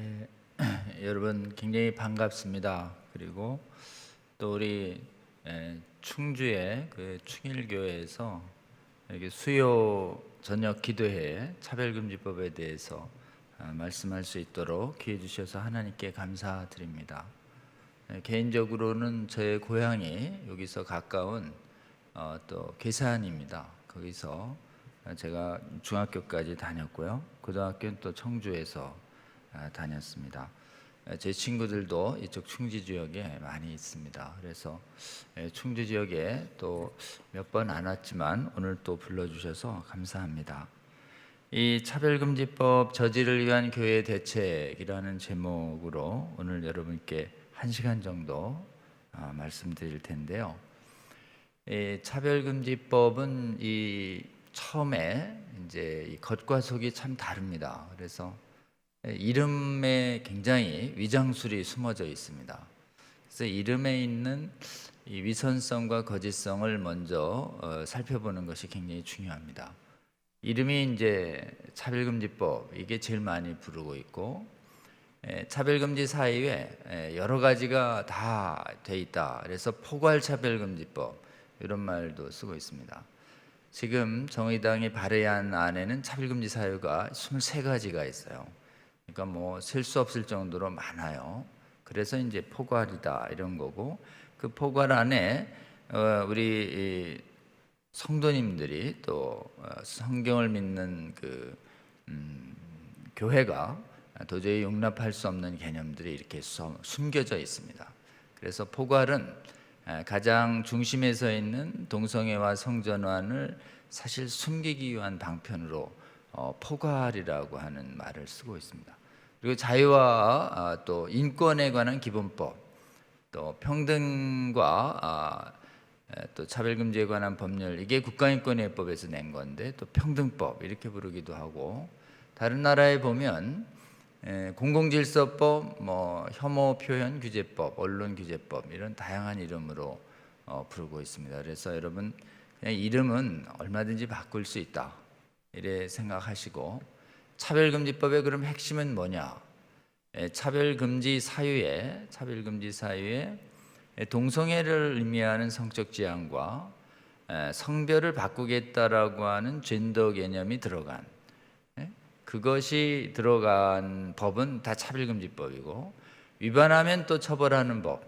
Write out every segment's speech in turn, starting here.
예, 여러분 굉장히 반갑습니다. 그리고 또 우리 충주의 그 충일교회에서 이렇게 수요 저녁 기도회 차별금지법에 대해서 말씀할 수 있도록 기회 주셔서 하나님께 감사드립니다. 개인적으로는 저의 고향이 여기서 가까운 또 괴산입니다. 거기서 제가 중학교까지 다녔고요. 고등학교는 또 청주에서 다녔습니다. 제 친구들도 이쪽 충주 지역에 많이 있습니다. 그래서 충주 지역에 또 몇 번 안 왔지만 오늘 또 불러주셔서 감사합니다. 이 차별금지법 저지를 위한 교회 대책이라는 제목으로 오늘 여러분께 1시간 정도 말씀드릴 텐데요. 이 차별금지법은 처음에 이제 이 겉과 속이 참 다릅니다. 그래서 이름에 굉장히 위장술이 숨어져 있습니다. 그래서 이름에 있는 이 위선성과 거짓성을 먼저 살펴보는 것이 굉장히 중요합니다. 이름이 이제 차별금지법, 이게 제일 많이 부르고 있고, 차별금지 사이에 여러 가지가 다 돼 있다. 그래서 포괄차별금지법 이런 말도 쓰고 있습니다. 지금 정의당이 발의한 안에는 차별금지 사유가 23가지가 있어요. 그러니까 뭐 셀 수 없을 정도로 많아요. 그래서 이제 포괄이다 이런 거고, 그 포괄 안에 우리 성도님들이 또 성경을 믿는 그 교회가 도저히 용납할 수 없는 개념들이 이렇게 숨겨져 있습니다. 그래서 포괄은 가장 중심에 서 있는 동성애와 성전환을 사실 숨기기 위한 방편으로 포괄이라고 하는 말을 쓰고 있습니다. 그리고 자유와 또 인권에 관한 기본법, 또 평등과 또 차별금지에 관한 법률, 이게 국가인권위법에서 낸 건데 또 평등법 이렇게 부르기도 하고, 다른 나라에 보면 공공질서법, 뭐 혐오 표현 규제법, 언론 규제법 이런 다양한 이름으로 부르고 있습니다. 그래서 여러분 그냥 이름은 얼마든지 바꿀 수 있다 이래 생각하시고, 차별금지법의 그럼 핵심은 뭐냐? 차별금지 사유에 동성애를 의미하는 성적 지향과 성별을 바꾸겠다라고 하는 젠더 개념이 들어간, 그것이 들어간 법은 다 차별금지법이고, 위반하면 또 처벌하는 법,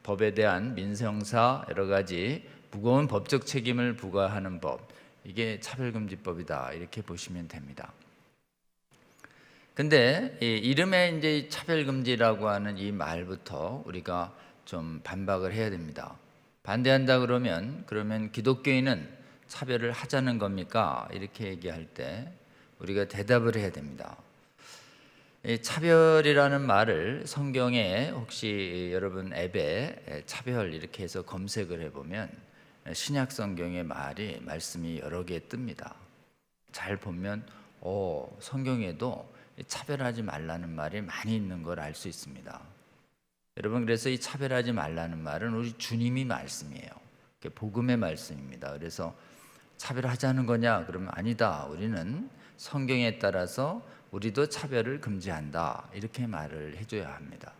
법에 대한 민사형사 여러 가지 무거운 법적 책임을 부과하는 법, 이게 차별금지법이다 이렇게 보시면 됩니다. 근데 이 이름에 이제 차별금지라고 하는 이 말부터 우리가 좀 반박을 해야 됩니다. 반대한다 그러면 기독교인은 차별을 하자는 겁니까? 이렇게 얘기할 때 우리가 대답을 해야 됩니다. 이 차별이라는 말을 성경에 혹시 여러분 앱에 차별 이렇게 해서 검색을 해보면 신약 성경의 말씀이 여러 개 뜹니다. 잘 보면 성경에도 차별하지 말라는 말이 많이 있는 걸 알 수 있습니다. 여러분, 그래서 이 차별하지 말라는 말은 우리 주님이 말씀이에요. 복음의 말씀입니다. 그래서 차별하자는 거냐? 그러면 아니다. 우리는 성경에 따라서 우리도 차별을 금지한다. 이렇게 말을 해줘야 합니다.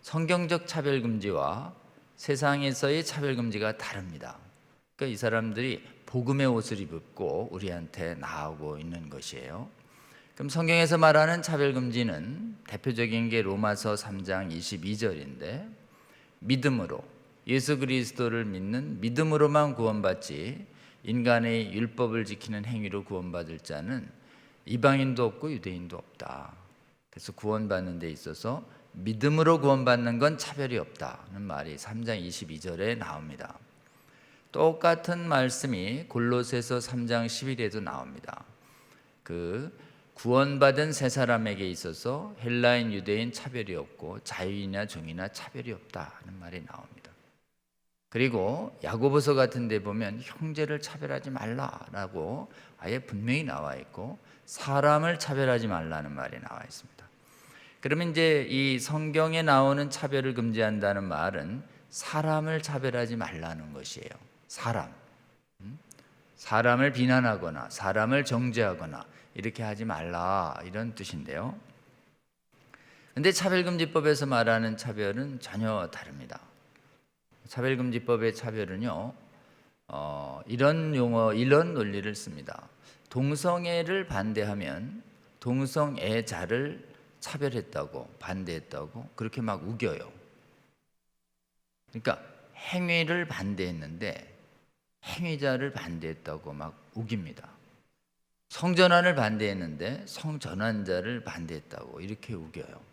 성경적 차별 금지와 세상에서의 차별 금지가 다릅니다. 그러니까 이 사람들이 복음의 옷을 입고 우리한테 나오고 있는 것이에요. 그럼 성경에서 말하는 차별 금지는 대표적인 게 로마서 3장 22절인데, 믿음으로 예수 그리스도를 믿는 믿음으로만 구원받지 인간의 율법을 지키는 행위로 구원받을 자는 이방인도 없고 유대인도 없다. 그래서 구원받는 데 있어서 믿음으로 구원받는 건 차별이 없다는 말이 3장 22절에 나옵니다. 똑같은 말씀이 골로새서 3장 11에도 나옵니다. 그 구원받은 세 사람에게 있어서 헬라인 유대인 차별이 없고 자유인이나 종이나 차별이 없다는 말이 나옵니다. 그리고 야고보서 같은 데 보면 형제를 차별하지 말라라고 아예 분명히 나와 있고, 사람을 차별하지 말라는 말이 나와 있습니다. 그러면 이제 이 성경에 나오는 차별을 금지한다는 말은 사람을 차별하지 말라는 것이에요. 사람을 비난하거나 사람을 정죄하거나 이렇게 하지 말라 이런 뜻인데요. 근데 차별금지법에서 말하는 차별은 전혀 다릅니다. 차별금지법의 차별은요, 이런 용어, 이런 논리를 씁니다. 동성애를 반대하면 동성애자를 차별했다고, 반대했다고 그렇게 막 우겨요. 그러니까 행위를 반대했는데 행위자를 반대했다고 막 우깁니다. 성전환을 반대했는데 성전환자를 반대했다고 이렇게 우겨요.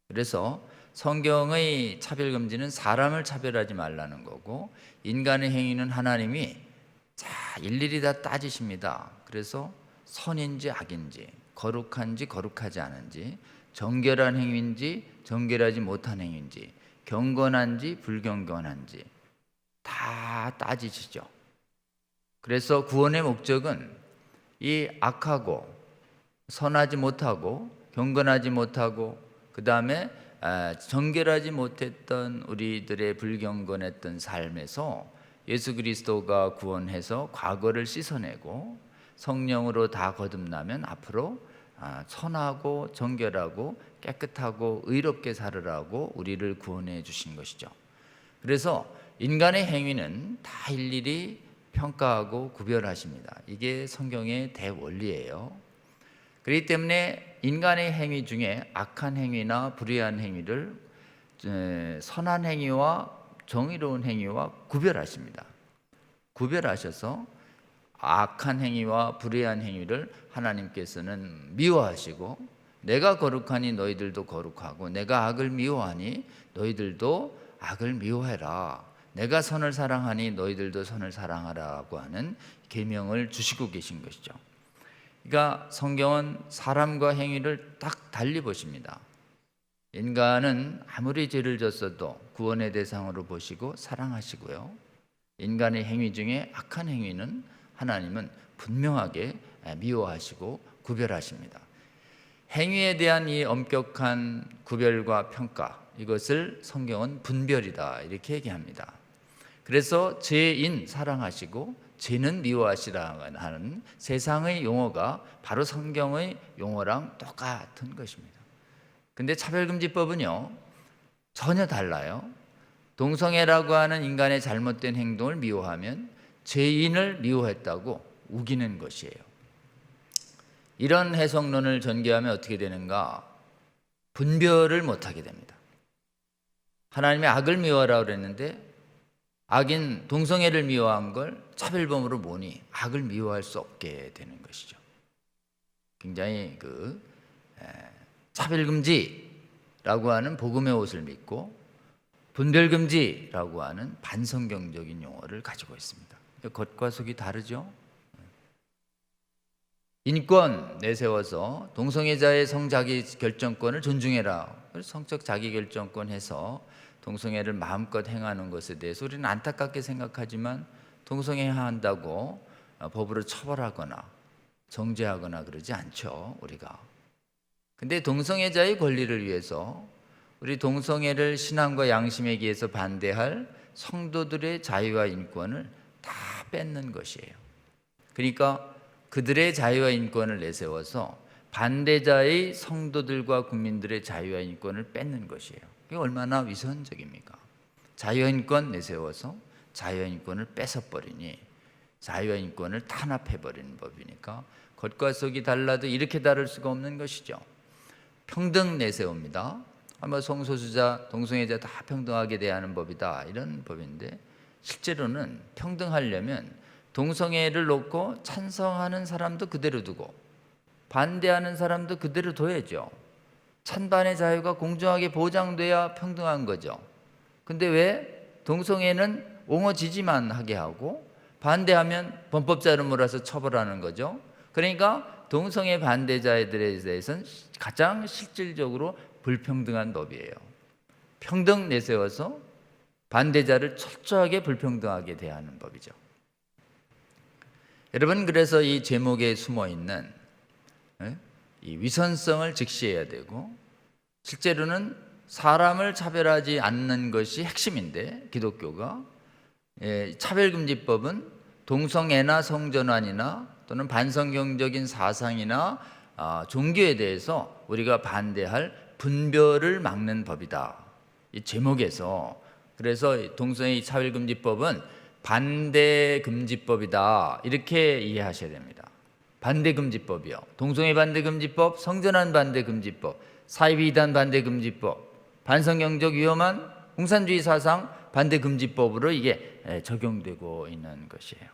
그래서 성경의 차별금지는 사람을 차별하지 말라는 거고, 인간의 행위는 하나님이 일일이 다 따지십니다. 그래서 선인지 악인지, 거룩한지 거룩하지 않은지, 정결한 행위인지 정결하지 못한 행위인지, 경건한지 불경건한지 다 따지시죠. 그래서 구원의 목적은 이 악하고 선하지 못하고 경건하지 못하고 그 다음에 정결하지 못했던 우리들의 불경건했던 삶에서 예수 그리스도가 구원해서 과거를 씻어내고 성령으로 다 거듭나면 앞으로 선하고 정결하고 깨끗하고 의롭게 살으라고 우리를 구원해 주신 것이죠. 그래서 인간의 행위는 다 일일이 평가하고 구별하십니다. 이게 성경의 대원리예요. 그렇기 때문에 인간의 행위 중에 악한 행위나 불의한 행위를 선한 행위와 정의로운 행위와 구별하십니다. 구별하셔서 악한 행위와 불의한 행위를 하나님께서는 미워하시고, 내가 거룩하니 너희들도 거룩하고 내가 악을 미워하니 너희들도 악을 미워해라, 내가 선을 사랑하니 너희들도 선을 사랑하라고 하는 계명을 주시고 계신 것이죠. 그러니까 성경은 사람과 행위를 딱 달리 보십니다. 인간은 아무리 죄를 졌어도 구원의 대상으로 보시고 사랑하시고요, 인간의 행위 중에 악한 행위는 하나님은 분명하게 미워하시고 구별하십니다. 행위에 대한 이 엄격한 구별과 평가, 이것을 성경은 분별이다 이렇게 얘기합니다. 그래서 죄인 사랑하시고 죄는 미워하시라는 하는 세상의 용어가 바로 성경의 용어랑 똑같은 것입니다. 근데 차별금지법은요 전혀 달라요. 동성애라고 하는 인간의 잘못된 행동을 미워하면 죄인을 미워했다고 우기는 것이에요. 이런 해석론을 전개하면 어떻게 되는가? 분별을 못하게 됩니다. 하나님이 악을 미워하라고 그랬는데 악인 동성애를 미워한 걸 차별범으로 보니 악을 미워할 수 없게 되는 것이죠. 굉장히 차별금지라고 하는 복음의 옷을 믿고 분별금지라고 하는 반성경적인 용어를 가지고 있습니다. 겉과 속이 다르죠. 인권 내세워서 동성애자의 성자기결정권을 존중해라, 성적 자기결정권 해서 동성애를 마음껏 행하는 것에 대해서 우리는 안타깝게 생각하지만 동성애 한다고 법으로 처벌하거나 정죄하거나 그러지 않죠, 우리가. 근데 동성애자의 권리를 위해서 우리 동성애를 신앙과 양심에 의해서 반대할 성도들의 자유와 인권을 다 뺏는 것이에요. 그러니까 그들의 자유와 인권을 내세워서 반대자의 성도들과 국민들의 자유와 인권을 뺏는 것이에요. 이게 얼마나 위선적입니까? 자유와 인권 내세워서 자유와 인권을 뺏어버리니 자유와 인권을 탄압해버리는 법이니까 겉과 속이 달라도 이렇게 다를 수가 없는 것이죠. 평등 내세웁니다. 아마 성소수자, 동성애자 다 평등하게 대하는 법이다, 이런 법인데 실제로는 평등하려면 동성애를 놓고 찬성하는 사람도 그대로 두고 반대하는 사람도 그대로 둬야죠. 찬반의 자유가 공정하게 보장돼야 평등한 거죠. 근데 왜 동성애는 옹호지지만 하게 하고 반대하면 범법자로 몰아서 처벌하는 거죠. 그러니까 동성애 반대자들에 대해서는 가장 실질적으로 불평등한 법이에요. 평등 내세워서 반대자를 철저하게 불평등하게 대하는 법이죠. 여러분, 그래서 이 제목에 숨어있는 이 위선성을 직시해야 되고, 실제로는 사람을 차별하지 않는 것이 핵심인데 기독교가 차별금지법은 동성애나 성전환이나 또는 반성경적인 사상이나 종교에 대해서 우리가 반대할 분별을 막는 법이다. 이 제목에서 그래서 동성애 차별금지법은 반대금지법이다 이렇게 이해하셔야 됩니다. 반대금지법이요. 동성애 반대금지법, 성전환 반대금지법, 사이비이단 반대금지법, 반성경적 위험한 공산주의 사상 반대금지법으로 이게 적용되고 있는 것이에요.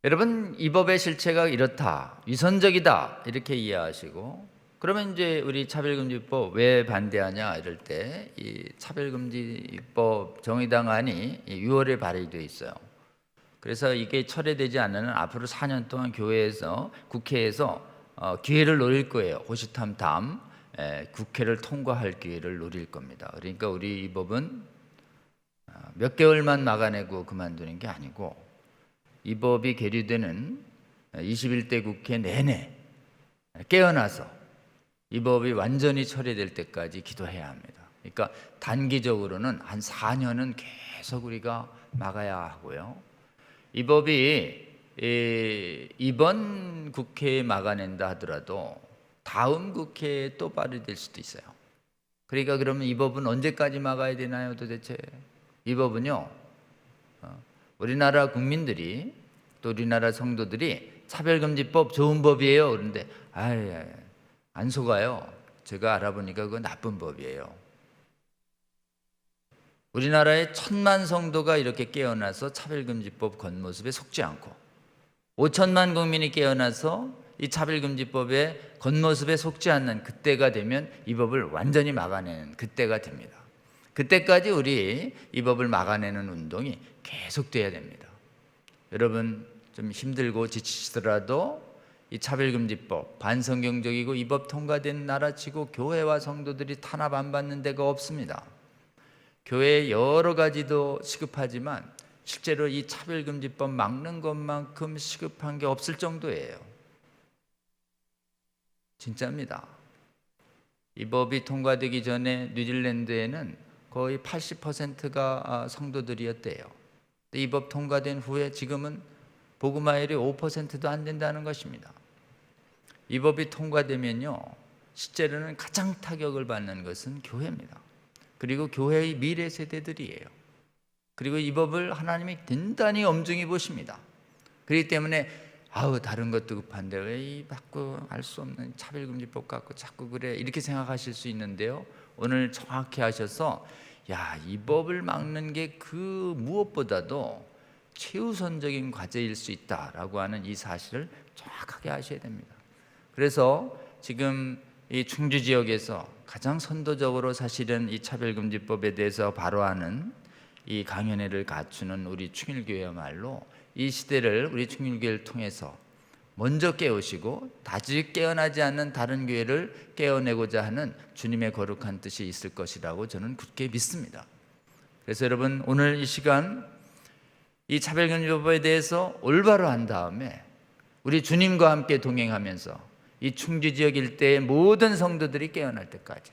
여러분, 이 법의 실체가 이렇다, 위선적이다 이렇게 이해하시고, 그러면 이제 우리 차별금지법 왜 반대하냐 이럴 때 이 차별금지법 정의당안이 6월에 발의되어 있어요. 그래서 이게 철회되지 않으면 앞으로 4년 동안 교회에서 국회에서 기회를 노릴 거예요. 호시탐탐 국회를 통과할 기회를 노릴 겁니다. 그러니까 우리 이 법은 몇 개월만 막아내고 그만두는 게 아니고 이 법이 계류되는 21대 국회 내내 깨어나서 이 법이 완전히 처리될 때까지 기도해야 합니다. 그러니까 단기적으로는 한 4년은 계속 우리가 막아야 하고요. 이 법이 이번 국회에 막아낸다 하더라도 다음 국회에 또 발의될 수도 있어요. 그러니까 그러면 이 법은 언제까지 막아야 되나요 도대체? 이 법은요, 우리나라 국민들이 또 우리나라 성도들이 차별금지법 좋은 법이에요. 그런데 안 속아요. 제가 알아보니까 그건 나쁜 법이에요. 우리나라의 1,000만 성도가 이렇게 깨어나서 차별금지법 겉모습에 속지 않고 5천만 국민이 깨어나서 이 차별금지법의 겉모습에 속지 않는 그때가 되면 이 법을 완전히 막아내는 그때가 됩니다. 그때까지 우리 이 법을 막아내는 운동이 계속돼야 됩니다. 여러분 좀 힘들고 지치시더라도 이 차별금지법 반성경적이고 이 법 통과된 나라치고 교회와 성도들이 탄압 안 받는 데가 없습니다. 교회에 여러 가지도 시급하지만 실제로 이 차별금지법 막는 것만큼 시급한 게 없을 정도예요. 진짜입니다. 이 법이 통과되기 전에 뉴질랜드에는 거의 80%가 성도들이었대요. 이 법 통과된 후에 지금은 복음화율이 5%도 안 된다는 것입니다. 이 법이 통과되면요, 실제로는 가장 타격을 받는 것은 교회입니다. 그리고 교회의 미래 세대들이에요. 그리고 이 법을 하나님이 단단히 엄중히 보십니다. 그렇기 때문에 다른 것도 급한데 왜 이 받고 알 수 없는 차별금지법 갖고 자꾸 그래 이렇게 생각하실 수 있는데요, 오늘 정확히 하셔서 이 법을 막는 게 그 무엇보다도 최우선적인 과제일 수 있다라고 하는 이 사실을 정확하게 아셔야 됩니다. 그래서 지금 이 충주 지역에서 가장 선도적으로 사실은 이 차별금지법에 대해서 발호하는 이 강연회를 갖추는 우리 충일교회야말로 이 시대를 우리 충일교회를 통해서 먼저 깨우시고 다시 깨어나지 않는 다른 교회를 깨어내고자 하는 주님의 거룩한 뜻이 있을 것이라고 저는 굳게 믿습니다. 그래서 여러분 오늘 이 시간 이 차별금지법에 대해서 올바로 한 다음에 우리 주님과 함께 동행하면서 이 충주 지역 일대의 모든 성도들이 깨어날 때까지,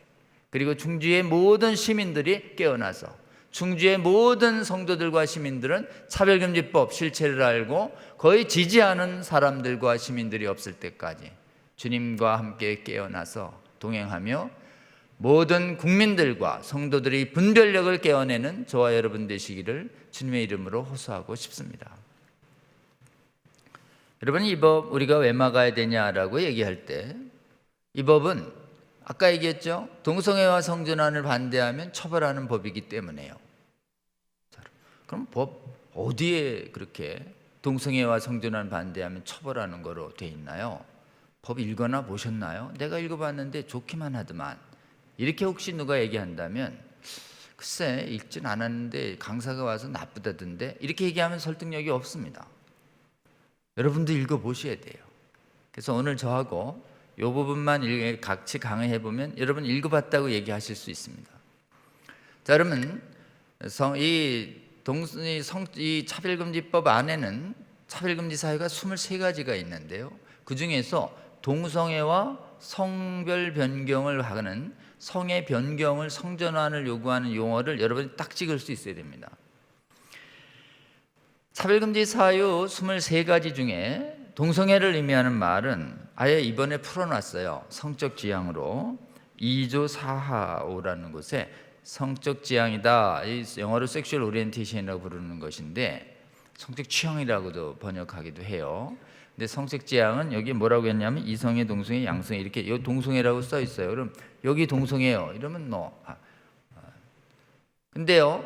그리고 충주의 모든 시민들이 깨어나서 충주의 모든 성도들과 시민들은 차별금지법 실체를 알고 거의 지지하는 사람들과 시민들이 없을 때까지 주님과 함께 깨어나서 동행하며 모든 국민들과 성도들이 분별력을 깨어내는 저와 여러분 되시기를 주님의 이름으로 호소하고 싶습니다. 여러분, 이 법 우리가 왜 막아야 되냐라고 얘기할 때 이 법은 아까 얘기했죠. 동성애와 성전환을 반대하면 처벌하는 법이기 때문에요. 그럼 법 어디에 그렇게 동성애와 성전환 반대하면 처벌하는 거로 돼 있나요? 법 읽거나 보셨나요? 내가 읽어봤는데 좋기만 하더만. 이렇게 혹시 누가 얘기한다면 글쎄 읽진 않았는데 강사가 와서 나쁘다던데 이렇게 얘기하면 설득력이 없습니다. 여러분도 읽어보셔야 돼요. 그래서 오늘 저하고 이 부분만 같이 강의해보면 여러분 읽어봤다고 얘기하실 수 있습니다. 자, 그러면 이 차별금지법 안에는 차별금지 사유가 23가지가 있는데요, 그 중에서 동성애와 성별 변경을 하는 성의 변경을 성전환을 요구하는 용어를 여러분이 딱 찍을 수 있어야 됩니다. 차별금지 사유 23가지 중에 동성애를 의미하는 말은 아예 이번에 풀어놨어요. 성적 지향으로 2조 4하오라는 곳에 성적 지향이다. 이 영어로 섹슈얼 오리엔테이션이라고 부르는 것인데 성적 취향이라고도 번역하기도 해요. 근데 성적 지향은 여기 뭐라고 했냐면 이성애, 동성애, 양성애 이렇게 여기 동성애라고 써 있어요. 그럼 여기 동성애요. 이러면 근데요.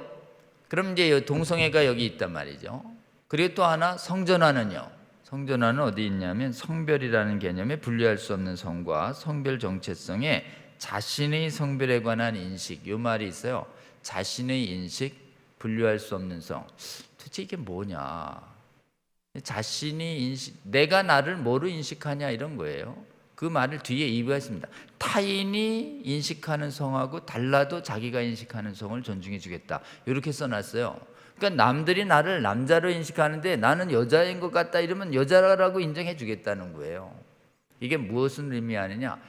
그럼 이제 이 동성애가 여기 있단 말이죠. 그리고 또 하나 성전화는요. 성전화는 어디 있냐면 성별이라는 개념에 분리할 수 없는 성과 성별 정체성에 자신의 성별에 관한 인식, 이 말이 있어요. 자신의 인식, 분류할 수 없는 성. 도대체 이게 뭐냐? 자신이 인식, 내가 나를 뭐로 인식하냐 이런 거예요. 그 말을 뒤에 이유했습니다. 타인이 인식하는 성하고 달라도 자기가 인식하는 성을 존중해 주겠다. 이렇게 써놨어요. 그러니까 남들이 나를 남자로 인식하는데 나는 여자인 것 같다 이러면 여자라고 인정해 주겠다는 거예요. 이게 무엇을 의미하느냐?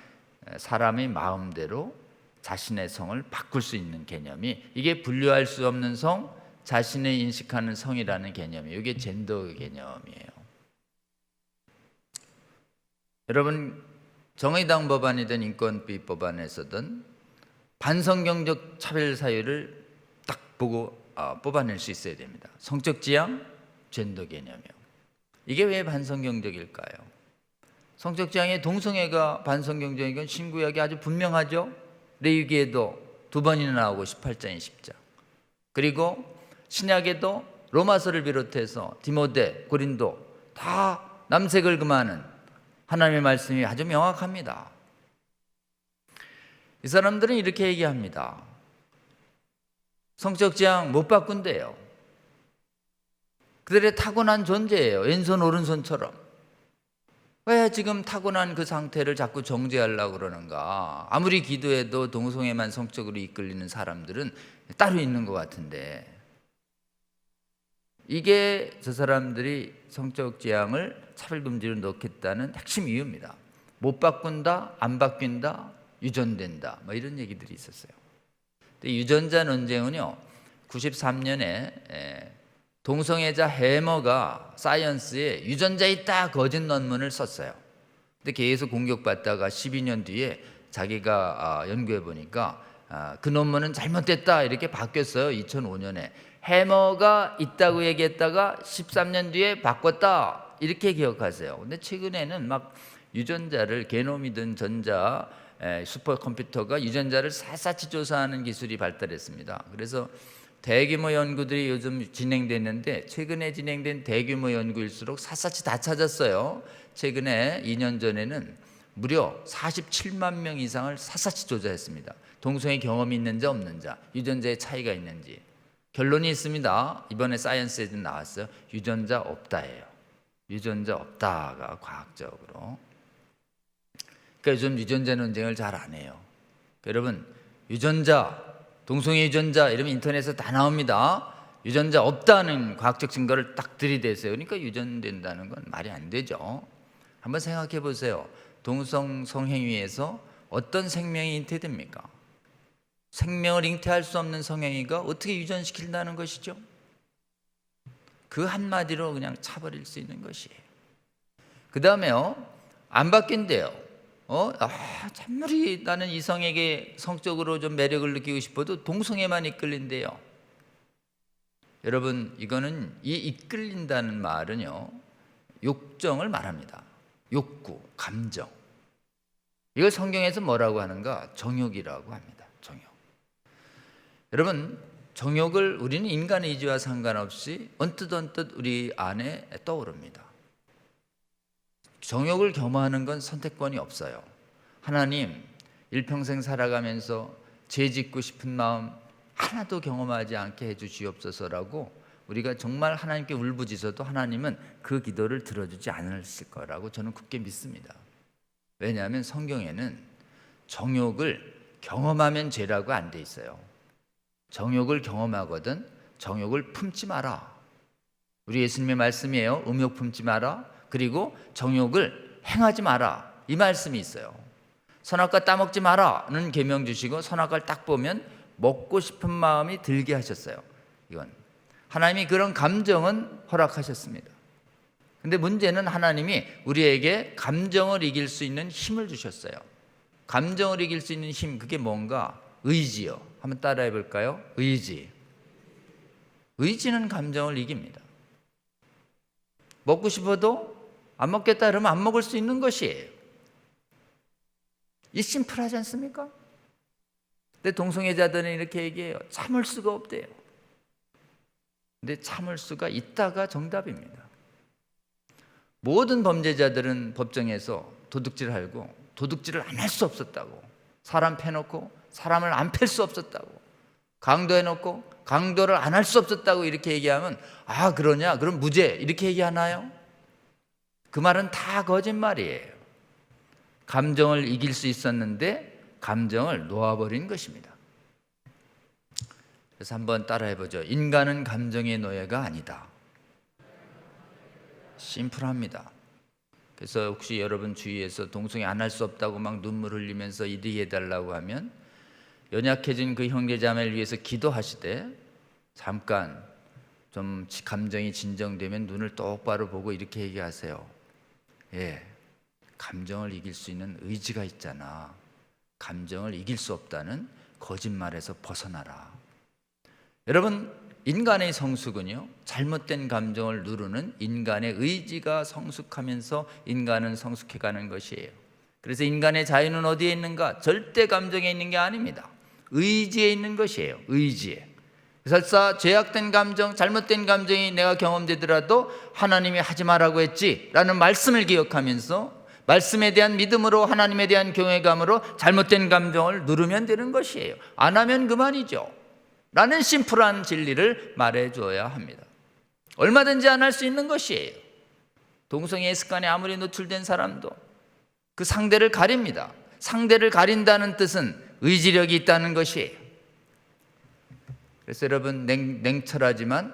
사람의 마음대로 자신의 성을 바꿀 수 있는 개념이, 이게 분류할 수 없는 성, 자신의 인식하는 성이라는 개념이에요. 이게 젠더 개념이에요. 여러분, 정의당 법안이든 인권비 법안에서든 반성경적 차별 사유를 딱 보고 뽑아낼 수 있어야 됩니다. 성적 지향, 젠더 개념이요. 이게 왜 반성경적일까요? 성적 지향의 동성애가 반성경적인 건 신구약이 아주 분명하죠. 레위기에도 2번이나 나오고 18장, 20장. 그리고 신약에도 로마서를 비롯해서 디모데, 고린도 다 남색을 금하는 하나님의 말씀이 아주 명확합니다. 이 사람들은 이렇게 얘기합니다. 성적 지향 못 바꾼대요. 그들의 타고난 존재예요. 왼손 오른손처럼. 왜 지금 타고난 그 상태를 자꾸 정죄하려고 그러는가? 아무리 기도해도 동성애만 성적으로 이끌리는 사람들은 따로 있는 것 같은데, 이게 저 사람들이 성적 지향을 차별금지로 넣겠다는 핵심 이유입니다. 못 바꾼다, 안 바뀐다, 유전된다, 뭐 이런 얘기들이 있었어요. 근데 유전자 논쟁은요, 93년에 동성애자 해머가 사이언스에 유전자에 있다 거짓 논문을 썼어요. 근데 계속 공격받다가 12년 뒤에 자기가 연구해 보니까 그 논문은 잘못됐다 이렇게 바뀌었어요. 2005년에 해머가 있다고 얘기했다가 13년 뒤에 바꿨다 이렇게 기억하세요. 근데 최근에는 막 유전자를 게놈이든 전자 슈퍼컴퓨터가 유전자를 샅샅이 조사하는 기술이 발달했습니다. 그래서 대규모 연구들이 요즘 진행됐는데 최근에 진행된 대규모 연구일수록 샅샅이 다 찾았어요. 최근에 2년 전에는 무려 47만 명 이상을 샅샅이 조사했습니다. 동성애 경험이 있는지 없는지, 유전자의 차이가 있는지. 결론이 있습니다. 이번에 사이언스에도 나왔어요. 유전자 없다예요. 유전자 없다가 과학적으로. 그러니까 요즘 유전자 논쟁을 잘 안 해요. 여러분, 유전자, 동성애 유전자 이러면 인터넷에 다 나옵니다. 유전자 없다는 과학적 증거를 딱 들이대세요. 그러니까 유전된다는 건 말이 안 되죠. 한번 생각해 보세요. 동성 성행위에서 어떤 생명이 잉태됩니까? 생명을 잉태할 수 없는 성행위가 어떻게 유전시킨다는 것이죠? 그 한마디로 그냥 차버릴 수 있는 것이에요. 그 다음에요, 안 바뀐대요. 참물이 나는 이성에게 성적으로 좀 매력을 느끼고 싶어도 동성애만 이끌린대요. 여러분, 이거는 이 이끌린다는 말은요, 욕정을 말합니다. 욕구, 감정. 이걸 성경에서 뭐라고 하는가? 정욕이라고 합니다. 정욕. 여러분, 정욕을 우리는 인간의 의지와 상관없이 언뜻 우리 안에 떠오릅니다. 정욕을 겸하는 건 선택권이 없어요. 하나님, 일평생 살아가면서 죄 짓고 싶은 마음 하나도 경험하지 않게 해주시옵소서라고 우리가 정말 하나님께 울부짖어도 하나님은 그 기도를 들어주지 않으실 거라고 저는 굳게 믿습니다. 왜냐하면 성경에는 정욕을 경험하면 죄라고 안 돼 있어요. 정욕을 경험하거든 정욕을 품지 마라. 우리 예수님의 말씀이에요. 음욕 품지 마라. 그리고 정욕을 행하지 마라. 이 말씀이 있어요. 선악과 따먹지 마라는 계명 주시고 선악과를 딱 보면 먹고 싶은 마음이 들게 하셨어요. 이건 하나님이 그런 감정은 허락하셨습니다. 근데 문제는 하나님이 우리에게 감정을 이길 수 있는 힘을 주셨어요. 감정을 이길 수 있는 힘, 그게 뭔가? 의지요. 한번 따라해 볼까요? 의지. 의지는 감정을 이깁니다. 먹고 싶어도 안 먹겠다 그러면 안 먹을 수 있는 것이에요. 이 심플하지 않습니까? 근데 동성애자들은 이렇게 얘기해요. 참을 수가 없대요. 근데 참을 수가 있다가 정답입니다. 모든 범죄자들은 법정에서 도둑질하고 도둑질을 안 할 수 없었다고, 사람 패놓고 사람을 안 팰 수 없었다고, 강도해놓고 강도를 안 할 수 없었다고 이렇게 얘기하면 아 그러냐? 그럼 무죄 이렇게 얘기하나요? 그 말은 다 거짓말이에요. 감정을 이길 수 있었는데 감정을 놓아버린 것입니다. 그래서 한번 따라해보죠. 인간은 감정의 노예가 아니다. 심플합니다. 그래서 혹시 여러분 주위에서 동성애 안 할 수 없다고 막 눈물 흘리면서 이리 해달라고 하면 연약해진 그 형제자매를 위해서 기도하시되 잠깐 좀 감정이 진정되면 눈을 똑바로 보고 이렇게 얘기하세요. 예, 감정을 이길 수 있는 의지가 있잖아. 감정을 이길 수 없다는 거짓말에서 벗어나라. 여러분, 인간의 성숙은요, 잘못된 감정을 누르는 인간의 의지가 성숙하면서 인간은 성숙해가는 것이에요. 그래서 인간의 자유는 어디에 있는가? 절대 감정에 있는 게 아닙니다. 의지에 있는 것이에요. 의지에. 설사 죄악된 감정, 잘못된 감정이 내가 경험되더라도 하나님이 하지 말라고 했지 라는 말씀을 기억하면서 말씀에 대한 믿음으로, 하나님에 대한 경외감으로 잘못된 감정을 누르면 되는 것이에요. 안 하면 그만이죠 라는 심플한 진리를 말해 주어야 합니다. 얼마든지 안 할 수 있는 것이에요. 동성애의 습관에 아무리 노출된 사람도 그 상대를 가립니다. 상대를 가린다는 뜻은 의지력이 있다는 것이에요. 그래서 여러분, 냉철하지만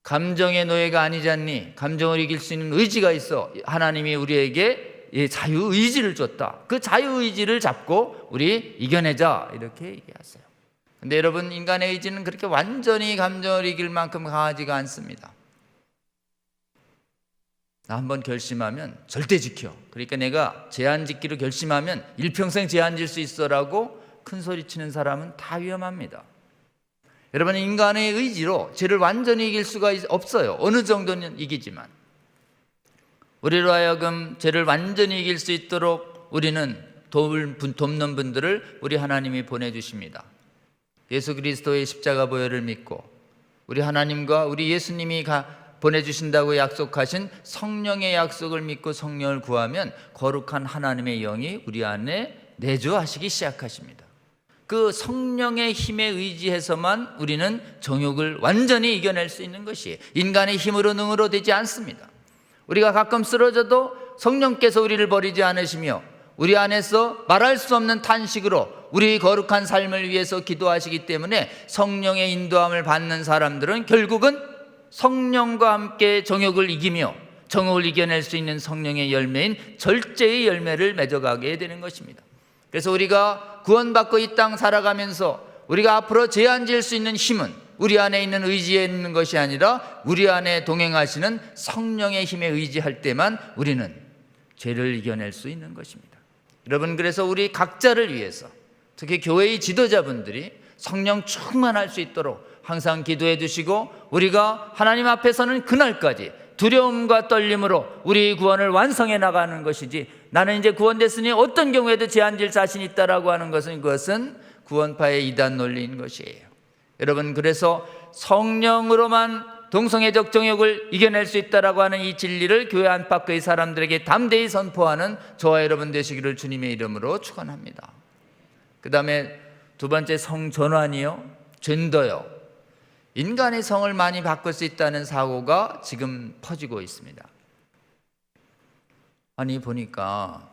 감정의 노예가 아니지 않니? 감정을 이길 수 있는 의지가 있어. 하나님이 우리에게 자유의지를 줬다. 그 자유의지를 잡고 우리 이겨내자 이렇게 얘기하세요. 근데 여러분, 인간의 의지는 그렇게 완전히 감정을 이길 만큼 강하지가 않습니다. 나 한번 결심하면 절대 지켜. 그러니까 내가 제한 짓기로 결심하면 일평생 제한 질 수 있어라고 큰 소리 치는 사람은 다 위험합니다. 여러분, 인간의 의지로 죄를 완전히 이길 수가 없어요. 어느 정도는 이기지만 우리로 하여금 죄를 완전히 이길 수 있도록 우리는 돕는 분들을 우리 하나님이 보내주십니다. 예수 그리스도의 십자가 보혈을 믿고 우리 하나님과 우리 예수님이 보내주신다고 약속하신 성령의 약속을 믿고 성령을 구하면 거룩한 하나님의 영이 우리 안에 내주하시기 시작하십니다. 그 성령의 힘에 의지해서만 우리는 정욕을 완전히 이겨낼 수 있는 것이에요. 인간의 힘으로 능으로 되지 않습니다. 우리가 가끔 쓰러져도 성령께서 우리를 버리지 않으시며 우리 안에서 말할 수 없는 탄식으로 우리 거룩한 삶을 위해서 기도하시기 때문에 성령의 인도함을 받는 사람들은 결국은 성령과 함께 정욕을 이기며 정욕을 이겨낼 수 있는 성령의 열매인 절제의 열매를 맺어가게 되는 것입니다. 그래서 우리가 구원받고 이 땅 살아가면서 우리가 앞으로 제한질 수 있는 힘은 우리 안에 있는 의지에 있는 것이 아니라 우리 안에 동행하시는 성령의 힘에 의지할 때만 우리는 죄를 이겨낼 수 있는 것입니다. 여러분, 그래서 우리 각자를 위해서 특히 교회의 지도자분들이 성령 충만할 수 있도록 항상 기도해 주시고 우리가 하나님 앞에서는 그날까지 두려움과 떨림으로 우리 구원을 완성해 나가는 것이지, 나는 이제 구원됐으니 어떤 경우에도 제한질 자신 있다라고 하는 것은 그것은 구원파의 이단 논리인 것이에요. 여러분, 그래서 성령으로만 동성애적 정욕을 이겨낼 수 있다라고 하는 이 진리를 교회 안팎의 사람들에게 담대히 선포하는 저와 여러분 되시기를 주님의 이름으로 축원합니다. 그 다음에 두 번째, 성전환이요, 젠더요. 인간의 성을 많이 바꿀 수 있다는 사고가 지금 퍼지고 있습니다. 아니, 보니까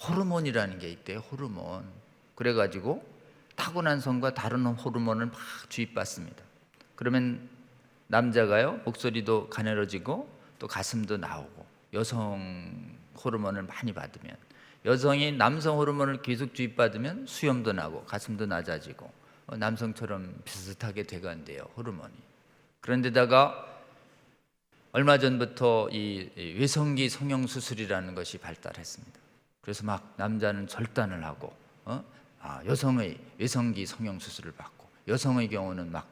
호르몬이라는 게 있대요. 호르몬. 그래가지고 타고난 성과 다른 호르몬을 막 주입받습니다. 그러면 남자가요, 목소리도 가늘어지고 또 가슴도 나오고, 여성 호르몬을 많이 받으면, 여성이 남성 호르몬을 계속 주입받으면 수염도 나고 가슴도 낮아지고 남성처럼 비슷하게 돼간대요, 호르몬이. 그런데다가 얼마 전부터 이 외성기 성형 수술이라는 것이 발달했습니다. 그래서 막 남자는 절단을 하고 여성의 외성기 성형 수술을 받고, 여성의 경우는 막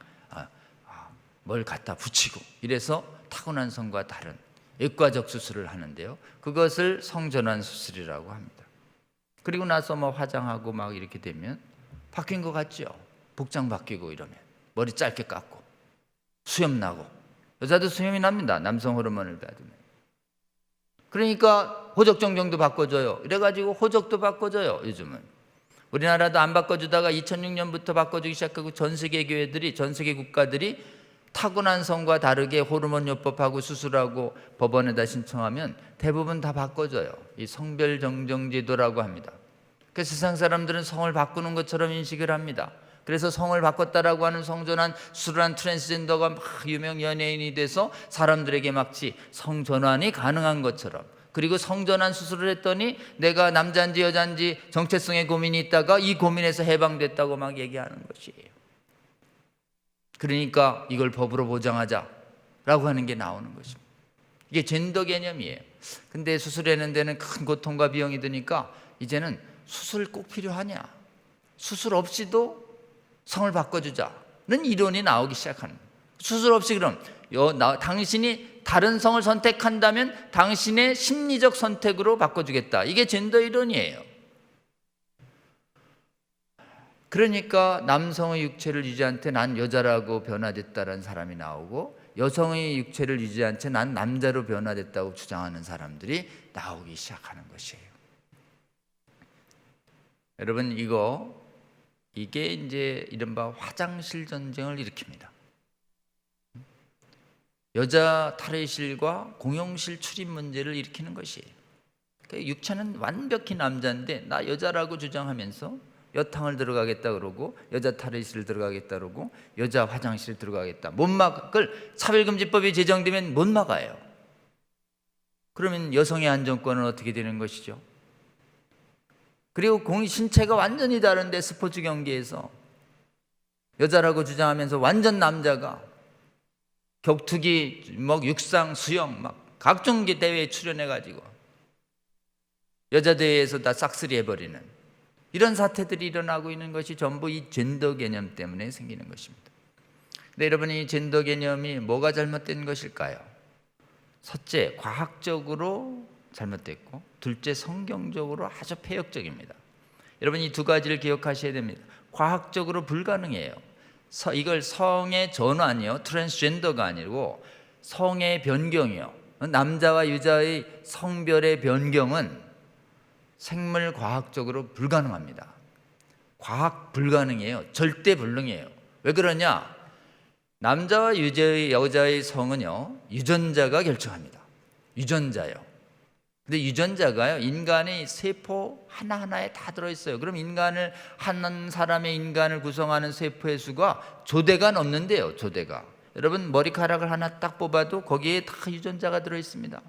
뭘 갖다 붙이고, 이래서 타고난 성과 다른 외과적 수술을 하는데요, 그것을 성전환 수술이라고 합니다. 그리고 나서 뭐 화장하고 막 이렇게 되면 바뀐 것 같죠. 복장 바뀌고 이러면 머리 짧게 깎고 수염 나고, 여자도 수염이 납니다, 남성 호르몬을 받으면. 그러니까 호적 정정도 바꿔줘요. 이래가지고 호적도 바꿔줘요. 요즘은 우리나라도 안 바꿔주다가 2006년부터 바꿔주기 시작하고, 전 세계 교회들이, 전 세계 국가들이 타고난 성과 다르게 호르몬 요법하고 수술하고 법원에다 신청하면 대부분 다 바꿔줘요. 이 성별 정정 제도라고 합니다. 그 세상 사람들은 성을 바꾸는 것처럼 인식을 합니다. 그래서 성을 바꿨다라고 하는 성전환 수술한 트랜스젠더가 막 유명 연예인이 돼서 사람들에게 마치 성전환이 가능한 것처럼, 그리고 성전환 수술을 했더니 내가 남자인지 여자인지 정체성에 고민이 있다가 이 고민에서 해방됐다고 막 얘기하는 것이에요. 그러니까 이걸 법으로 보장하자라고 하는 게 나오는 것입니다. 이게 젠더 개념이에요. 근데 수술하는 데는 큰 고통과 비용이 드니까 이제는 수술 꼭 필요하냐, 수술 없이도 성을 바꿔주자는 이론이 나오기 시작하는 거예요. 수술 없이 그럼 당신이 다른 성을 선택한다면 당신의 심리적 선택으로 바꿔주겠다. 이게 젠더 이론이에요. 그러니까 남성의 육체를 유지한 채 난 여자라고 변화됐다는 사람이 나오고, 여성의 육체를 유지한 채 난 남자로 변화됐다고 주장하는 사람들이 나오기 시작하는 것이에요. 여러분, 이게 이제 이른바 화장실 전쟁을 일으킵니다. 여자 탈의실과 공용실 출입 문제를 일으키는 것이에요. 그러니까 육체는 완벽히 남자인데 나 여자라고 주장하면서 여탕을 들어가겠다 그러고, 여자 탈의실 들어가겠다 그러고, 여자 화장실 들어가겠다. 못 막을, 차별금지법이 제정되면 못 막아요. 그러면 여성의 안전권은 어떻게 되는 것이죠? 그리고 신체가 완전히 다른데 스포츠 경기에서 여자라고 주장하면서 완전 남자가 격투기, 육상, 수영 막 각종 대회에 출연해가지고 여자 대회에서 다 싹쓸이 해버리는 이런 사태들이 일어나고 있는 것이 전부 이 젠더 개념 때문에 생기는 것입니다. 근데 여러분, 이 젠더 개념이 뭐가 잘못된 것일까요? 첫째, 과학적으로 잘못됐고, 둘째, 성경적으로 아주 폐역적입니다. 여러분, 이 두 가지를 기억하셔야 됩니다. 과학적으로 불가능해요. 이걸 성의 전환이요, 트랜스젠더가 아니고 성의 변경이요, 남자와 여자의 성별의 변경은 생물 과학적으로 불가능합니다. 과학 불가능해요. 절대 불능해요. 왜 그러냐? 남자와 여자의 성은요, 유전자가 결정합니다. 유전자요. 근데 유전자가요, 인간의 세포 하나하나에 다 들어있어요. 그럼 한 사람의 인간을 구성하는 세포의 수가 조대가 넘는데요, 조대가. 여러분, 머리카락을 하나 딱 뽑아도 거기에 다 유전자가 들어있습니다.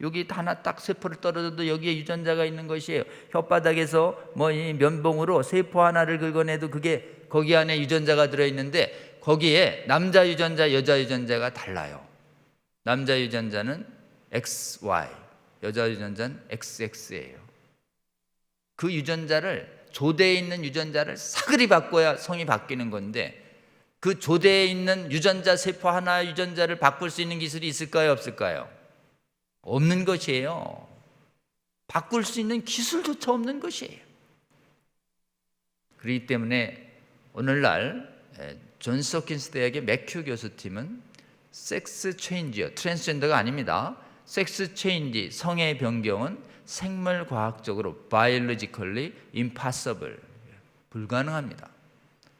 여기 하나 딱 세포를 떨어져도 여기에 유전자가 있는 것이에요. 혓바닥에서 이 면봉으로 세포 하나를 긁어내도 그게 거기 안에 유전자가 들어있는데, 거기에 남자 유전자, 여자 유전자가 달라요. 남자 유전자는 XY, 여자 유전자는 XX예요. 그 유전자를, 조대에 있는 유전자를 사그리 바꿔야 성이 바뀌는 건데, 그 조대에 있는 유전자 세포 하나 유전자를 바꿀 수 있는 기술이 있을까요, 없을까요? 없는 것이에요. 바꿀 수 있는 기술조차 없는 것이에요. 그렇기 때문에 오늘날 존스 홉킨스 대학의 맥큐 교수팀은 섹스 체인지요, 트랜스젠더가 아닙니다. 섹스 체인지, 성의 변경은 생물과학적으로 biologically impossible, 불가능합니다.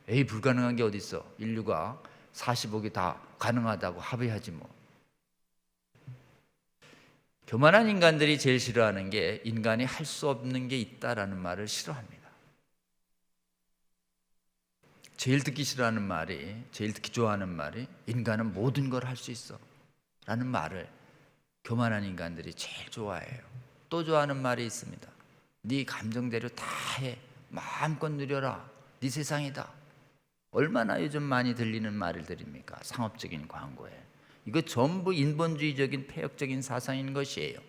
에이, 불가능한 게 어디 있어? 인류가 45개 다 가능하다고 합의하지 뭐. 교만한 인간들이 제일 싫어하는 게 인간이 할 수 없는 게 있다라는 말을 싫어합니다. 제일 듣기 싫어하는 말이, 제일 듣기 좋아하는 말이 인간은 모든 걸 할 수 있어 라는 말을 교만한 인간들이 제일 좋아해요. 또 좋아하는 말이 있습니다. 네 감정대로 다 해, 마음껏 누려라, 네 세상이다. 얼마나 요즘 많이 들리는 말을 드립니까? 상업적인 광고에 이거 전부 인본주의적인 폐역적인 사상인 것이에요.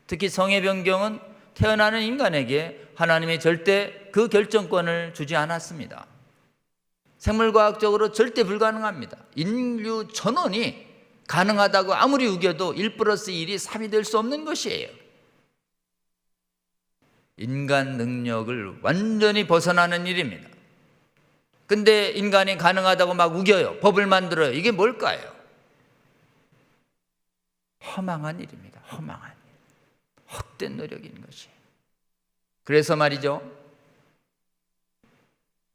특히 성의 변경은 태어나는 인간에게 하나님이 절대 그 결정권을 주지 않았습니다. 생물과학적으로 절대 불가능합니다. 인류 전원이 가능하다고 아무리 우겨도 1+1이 3이 될 수 없는 것이에요. 인간 능력을 완전히 벗어나는 일입니다. 근데 인간이 가능하다고 막 우겨요. 법을 만들어요. 이게 뭘까요? 허망한 일입니다. 허망한 일. 헛된 노력인 것이에요. 그래서 말이죠,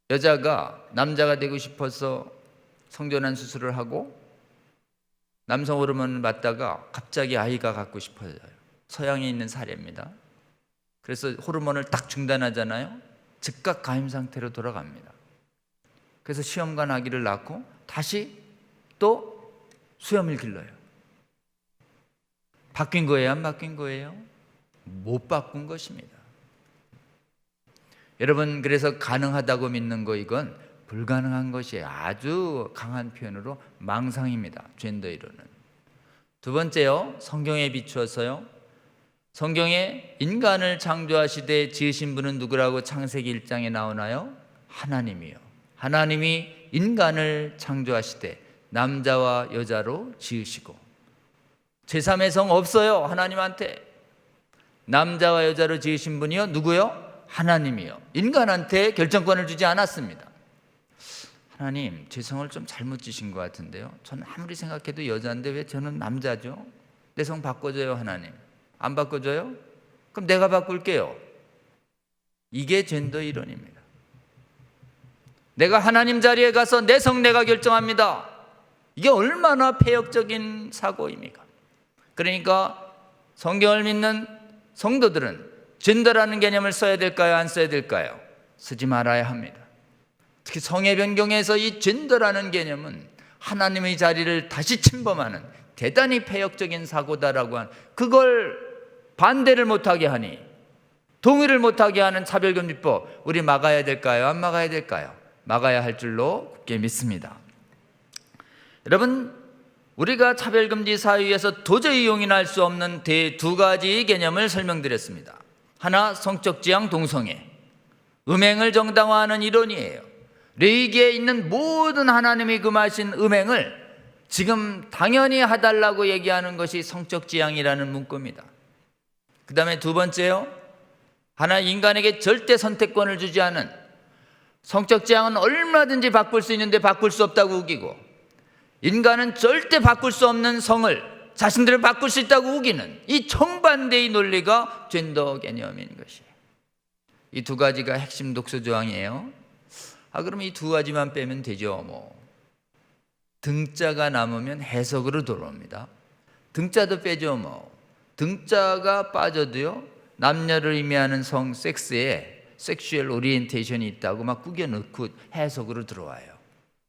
여자가 남자가 되고 싶어서 성전환 수술을 하고 남성 호르몬을 맞다가 갑자기 아이가 갖고 싶어져요. 서양에 있는 사례입니다. 그래서 호르몬을 딱 중단하잖아요. 즉각 가임 상태로 돌아갑니다. 그래서 시험관 아기를 낳고 다시 또 수염을 길러요. 바뀐 거예요? 안 바뀐 거예요? 못 바꾼 것입니다. 여러분, 그래서 가능하다고 믿는 거, 이건 불가능한 것이에요. 아주 강한 표현으로 망상입니다. 젠더 이론은. 두 번째요, 성경에 비추어서요. 성경에 인간을 창조하시되 지으신 분은 누구라고 창세기 1장에 나오나요? 하나님이요. 하나님이 인간을 창조하시되 남자와 여자로 지으시고. 제3의 성 없어요. 하나님한테. 남자와 여자로 지으신 분이요, 누구요? 하나님이요. 인간한테 결정권을 주지 않았습니다. 하나님, 제 성을 좀 잘못 지신 것 같은데요. 저는 아무리 생각해도 여자인데 왜 저는 남자죠? 내 성 바꿔줘요, 하나님. 안 바꿔줘요? 그럼 내가 바꿀게요. 이게 젠더 이론입니다. 내가 하나님 자리에 가서 내 성 내가 결정합니다. 이게 얼마나 폐역적인 사고입니까? 그러니까 성경을 믿는 성도들은 젠더라는 개념을 써야 될까요? 안 써야 될까요? 쓰지 말아야 합니다. 특히 성의 변경에서 이 젠더라는 개념은 하나님의 자리를 다시 침범하는 대단히 폐역적인 사고다라고 한, 그걸 반대를 못하게 하니, 동의를 못하게 하는 차별금지법, 우리 막아야 될까요? 안 막아야 될까요? 막아야 할 줄로 굳게 믿습니다. 여러분, 우리가 차별금지 사유에서 도저히 용인할 수 없는 두 가지 개념을 설명드렸습니다. 하나, 성적 지향 동성애, 음행을 정당화하는 이론이에요. 레위기에 있는 모든 하나님이 금하신 음행을 지금 당연히 해달라고 얘기하는 것이 성적 지향이라는 문구입니다. 그 다음에 두 번째요, 하나, 인간에게 절대 선택권을 주지 않은, 성적 지향은 얼마든지 바꿀 수 있는데 바꿀 수 없다고 우기고, 인간은 절대 바꿀 수 없는 성을 자신들을 바꿀 수 있다고 우기는 이 정반대의 논리가 젠더 개념인 것이에요. 이 두 가지가 핵심 독소 조항이에요. 그럼 이 두 가지만 빼면 되죠. 등자가 남으면 해석으로 돌아옵니다. 등자도 빼죠. 등자가 빠져도요, 남녀를 의미하는 성, 섹스에 섹슈얼 오리엔테이션이 있다고 막 꾸겨넣고 해석으로 들어와요.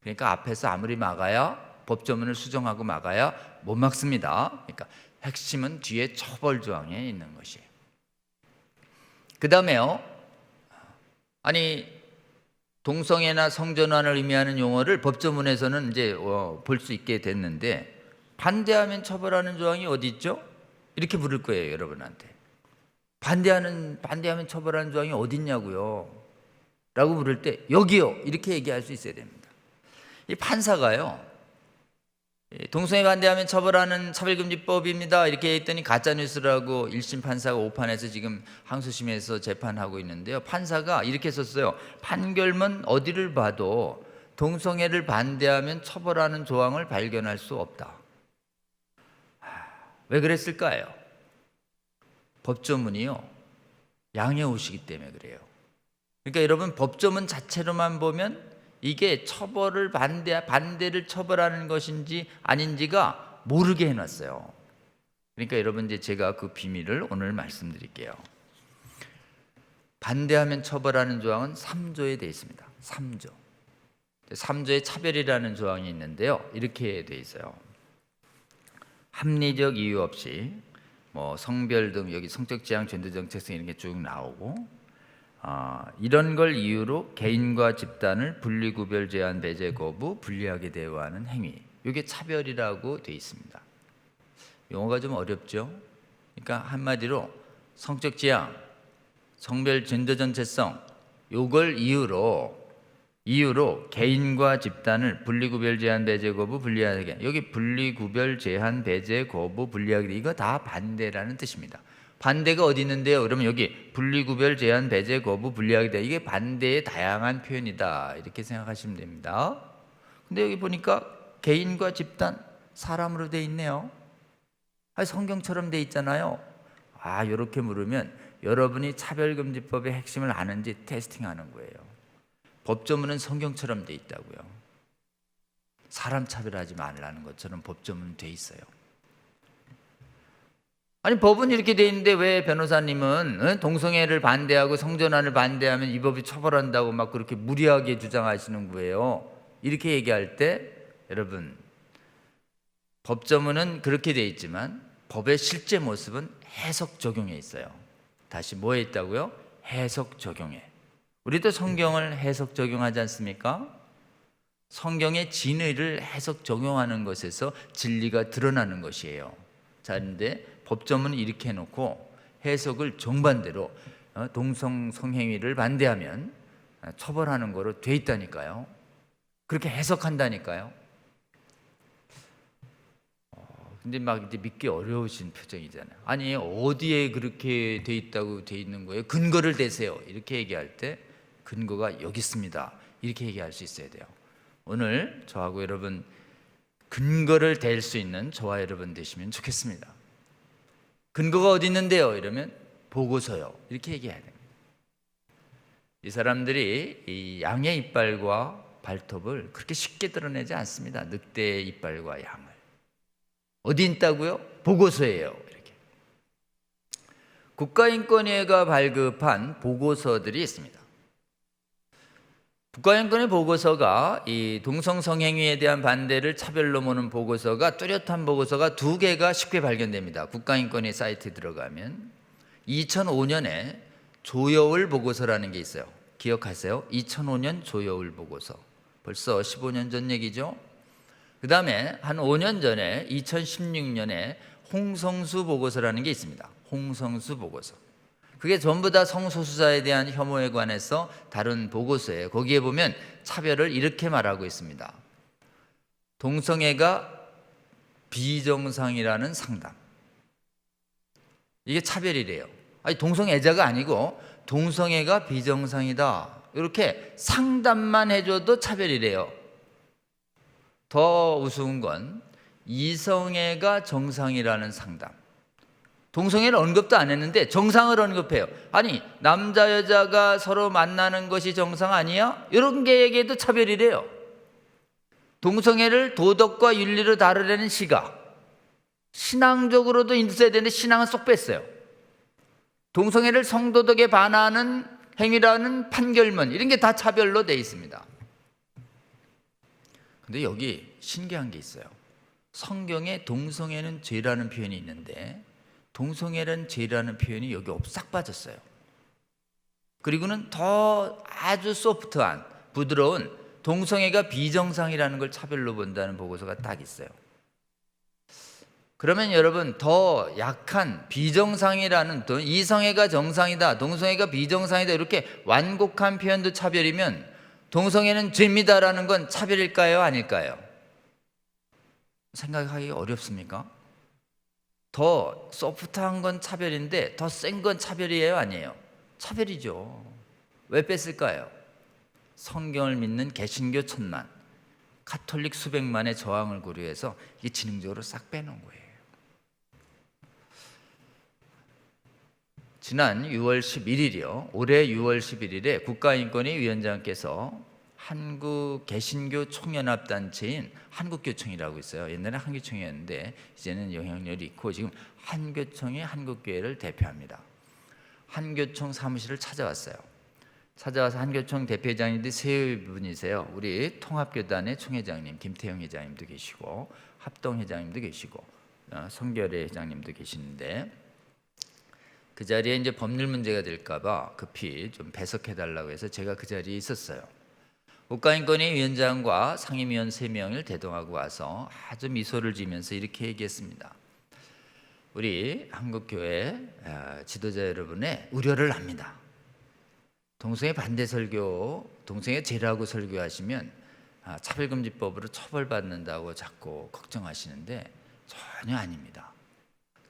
그러니까 앞에서 아무리 막아야, 법조문을 수정하고 막아야 못 막습니다. 그러니까 핵심은 뒤에 처벌 조항에 있는 것이에요. 그 다음에요, 동성애나 성전환을 의미하는 용어를 법조문에서는 이제 볼 수 있게 됐는데, 반대하면 처벌하는 조항이 어디 있죠? 이렇게 부를 거예요, 여러분한테. 반대하면 처벌하는 조항이 어디 있냐고요? 라고 물을 때, 여기요, 이렇게 얘기할 수 있어야 됩니다. 이 판사가요, 동성애 반대하면 처벌하는 차별금지법입니다, 이렇게 했더니 가짜뉴스라고 1심 판사가 5판에서 지금 항소심에서 재판하고 있는데요, 판사가 이렇게 썼어요. 판결문 어디를 봐도 동성애를 반대하면 처벌하는 조항을 발견할 수 없다. 왜 그랬을까요? 법조문이요, 양해오시기 때문에 그래요. 그러니까 여러분, 법조문 자체로만 보면 이게 처벌을 반대를 처벌하는 것인지 아닌지가 모르게 해놨어요. 그러니까 여러분, 이제 제가 그 비밀을 오늘 말씀드릴게요. 반대하면 처벌하는 조항은 3조에 되어 있습니다. 3조. 3조에 차별이라는 조항이 있는데요, 이렇게 되어 있어요. 합리적 이유 없이 성별 등, 여기 성적 지향, 젠더 정체성 이런 게 쭉 나오고, 이런 걸 이유로 개인과 집단을 분리구별, 제한, 배제, 거부, 분리하게 대우하는 행위, 이게 차별이라고 돼 있습니다. 용어가 좀 어렵죠? 그러니까 한마디로 성적 지향, 성별 젠더 전체성, 요걸 이유로 개인과 집단을 분리구별 제한 배제 거부 분리하게, 여기 분리구별 제한 배제 거부 분리하게, 이거 다 반대라는 뜻입니다. 반대가 어디 있는데요? 그러면 여기 분리구별 제한 배제 거부 분리하게, 이게 반대의 다양한 표현이다, 이렇게 생각하시면 됩니다. 근데 여기 보니까 개인과 집단, 사람으로 돼 있네요. 성경처럼 돼 있잖아요. 이렇게 물으면 여러분이 차별금지법의 핵심을 아는지 테스팅하는 거예요. 법조문은 성경처럼 돼 있다고요. 사람 차별하지 말라는 것처럼 법조문은 돼 있어요. 아니, 법은 이렇게 돼 있는데 왜 변호사님은 동성애를 반대하고 성전환을 반대하면 이 법이 처벌한다고 막 그렇게 무리하게 주장하시는 거예요? 이렇게 얘기할 때 여러분, 법조문은 그렇게 돼 있지만 법의 실제 모습은 해석 적용에 있어요. 다시 뭐에 있다고요? 해석 적용에. 우리도 성경을 해석 적용하지 않습니까? 성경의 진의를 해석 적용하는 것에서 진리가 드러나는 것이에요. 자, 그런데 법조문은 이렇게 해놓고 해석을 정반대로 동성 성행위를 반대하면 처벌하는 거로 돼 있다니까요. 그렇게 해석한다니까요. 근데 막 이제 믿기 어려우신 표정이잖아요. 아니, 어디에 그렇게 돼 있다고 돼 있는 거예요? 근거를 대세요. 이렇게 얘기할 때 근거가 여기 있습니다, 이렇게 얘기할 수 있어야 돼요. 오늘 저하고 여러분 근거를 댈 수 있는 저와 여러분 되시면 좋겠습니다. 근거가 어디 있는데요? 이러면 보고서요, 이렇게 얘기해야 됩니다. 이 사람들이 이 양의 이빨과 발톱을 그렇게 쉽게 드러내지 않습니다. 늑대의 이빨과 양을. 어디 있다고요? 보고서예요. 이렇게. 국가인권위가 발급한 보고서들이 있습니다. 국가인권위 보고서가 이 동성 성행위에 대한 반대를 차별로 모는 보고서가, 뚜렷한 보고서가 2개가 쉽게 발견됩니다. 국가인권위 사이트에 들어가면 2005년에 조여울 보고서라는 게 있어요. 기억하세요? 2005년 조여울 보고서. 벌써 15년 전 얘기죠. 그 다음에 한 5년 전에 2016년에 홍성수 보고서라는 게 있습니다. 홍성수 보고서. 그게 전부 다 성소수자에 대한 혐오에 관해서 다룬 보고서예요. 거기에 보면 차별을 이렇게 말하고 있습니다. 동성애가 비정상이라는 상담. 이게 차별이래요. 아니, 동성애자가 아니고 동성애가 비정상이다, 이렇게 상담만 해줘도 차별이래요. 더 우스운 건 이성애가 정상이라는 상담. 동성애를 언급도 안 했는데 정상을 언급해요. 아니, 남자 여자가 서로 만나는 것이 정상 아니야? 이런 게 얘기해도 차별이래요. 동성애를 도덕과 윤리로 다루려는 시각, 신앙적으로도 있어야 되는데 신앙은 쏙 뺐어요. 동성애를 성도덕에 반하는 행위라는 판결문, 이런 게 다 차별로 돼 있습니다. 근데 여기 신기한 게 있어요. 성경에 동성애는 죄라는 표현이 있는데 동성애는 죄라는 표현이 여기 싹 빠졌어요. 그리고는 더 아주 소프트한, 부드러운 동성애가 비정상이라는 걸 차별로 본다는 보고서가 딱 있어요. 그러면 여러분, 더 약한 비정상이라는, 또 이성애가 정상이다, 동성애가 비정상이다, 이렇게 완곡한 표현도 차별이면 동성애는 죄입니다라는 건 차별일까요? 아닐까요? 생각하기 어렵습니까? 더 소프트한 건 차별인데 더 센 건 차별이에요? 아니에요? 차별이죠. 왜 뺐을까요? 성경을 믿는 개신교 1000만, 가톨릭 수백만의 저항을 고려해서 이게 지능적으로 싹 빼놓은 거예요. 지난 6월 11일이요. 올해 6월 11일에 국가인권위 위원장께서 한국 개신교 총연합단체인 한국교총이라고 있어요. 옛날에 한교총이었는데 이제는 영향력이 있고 지금 한교총이 한국교회를 대표합니다. 한교총 사무실을 찾아왔어요. 찾아와서 한교총 대표회장님들이 세 분이세요. 우리 통합교단의 총회장님 김태형 회장님도 계시고, 합동회장님도 계시고, 성결회 회장님도 계시는데, 그 자리에 이제 법률 문제가 될까봐 급히 좀 배석해달라고 해서 제가 그 자리에 있었어요. 국가인권위 위원장과 상임위원 3명을 대동하고 와서 아주 미소를 지으면서 이렇게 얘기했습니다. 우리 한국교회 지도자 여러분의 우려를 합니다. 동성애 반대 설교, 동성애 제라고 설교하시면 차별금지법으로 처벌받는다고 자꾸 걱정하시는데 전혀 아닙니다.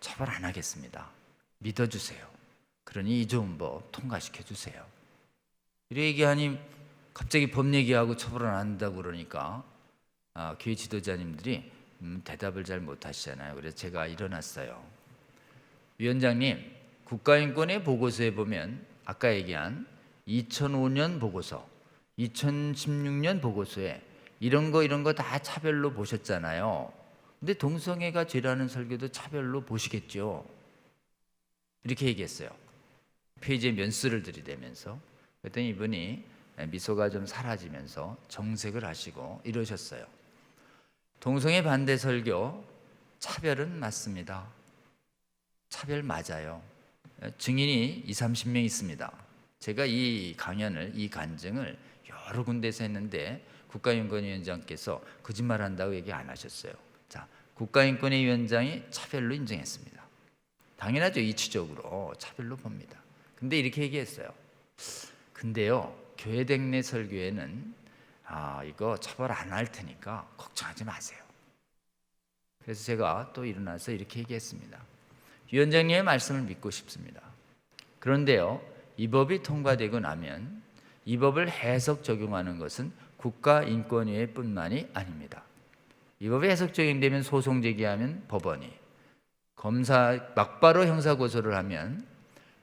처벌 안 하겠습니다. 믿어주세요. 그러니 이 좋은 법 통과시켜주세요. 이렇게 얘기하니 갑자기 법 얘기하고 처벌 안 한다고 그러니까 교회 지도자님들이 대답을 잘 못하시잖아요. 그래서 제가 일어났어요. 위원장님, 국가인권의 보고서에 보면 아까 얘기한 2005년 보고서, 2016년 보고서에 이런 거 다 차별로 보셨잖아요. 근데 동성애가 죄라는 설교도 차별로 보시겠죠. 이렇게 얘기했어요. 페이지에 면수를 들이대면서. 그랬더니 이분이 미소가 좀 사라지면서 정색을 하시고 이러셨어요. 동성애 반대 설교, 차별은 맞습니다. 차별 맞아요. 증인이 20-30명 있습니다. 제가 이 강연을, 이 간증을 여러 군데서 했는데 국가인권위원장께서 거짓말한다고 얘기 안 하셨어요. 자, 국가인권위원장이 차별로 인정했습니다. 당연하죠. 이치적으로 차별로 봅니다. 근데 이렇게 얘기했어요. 근데요, 교회댁 내 설교에는 이거 처벌 안 할 테니까 걱정하지 마세요. 그래서 제가 또 일어나서 이렇게 얘기했습니다. 위원장님의 말씀을 믿고 싶습니다. 그런데요, 이 법이 통과되고 나면 이 법을 해석 적용하는 것은 국가인권위뿐만이 아닙니다. 이 법이 해석 적용되면 소송 제기하면 법원이, 검사 막바로 형사 고소를 하면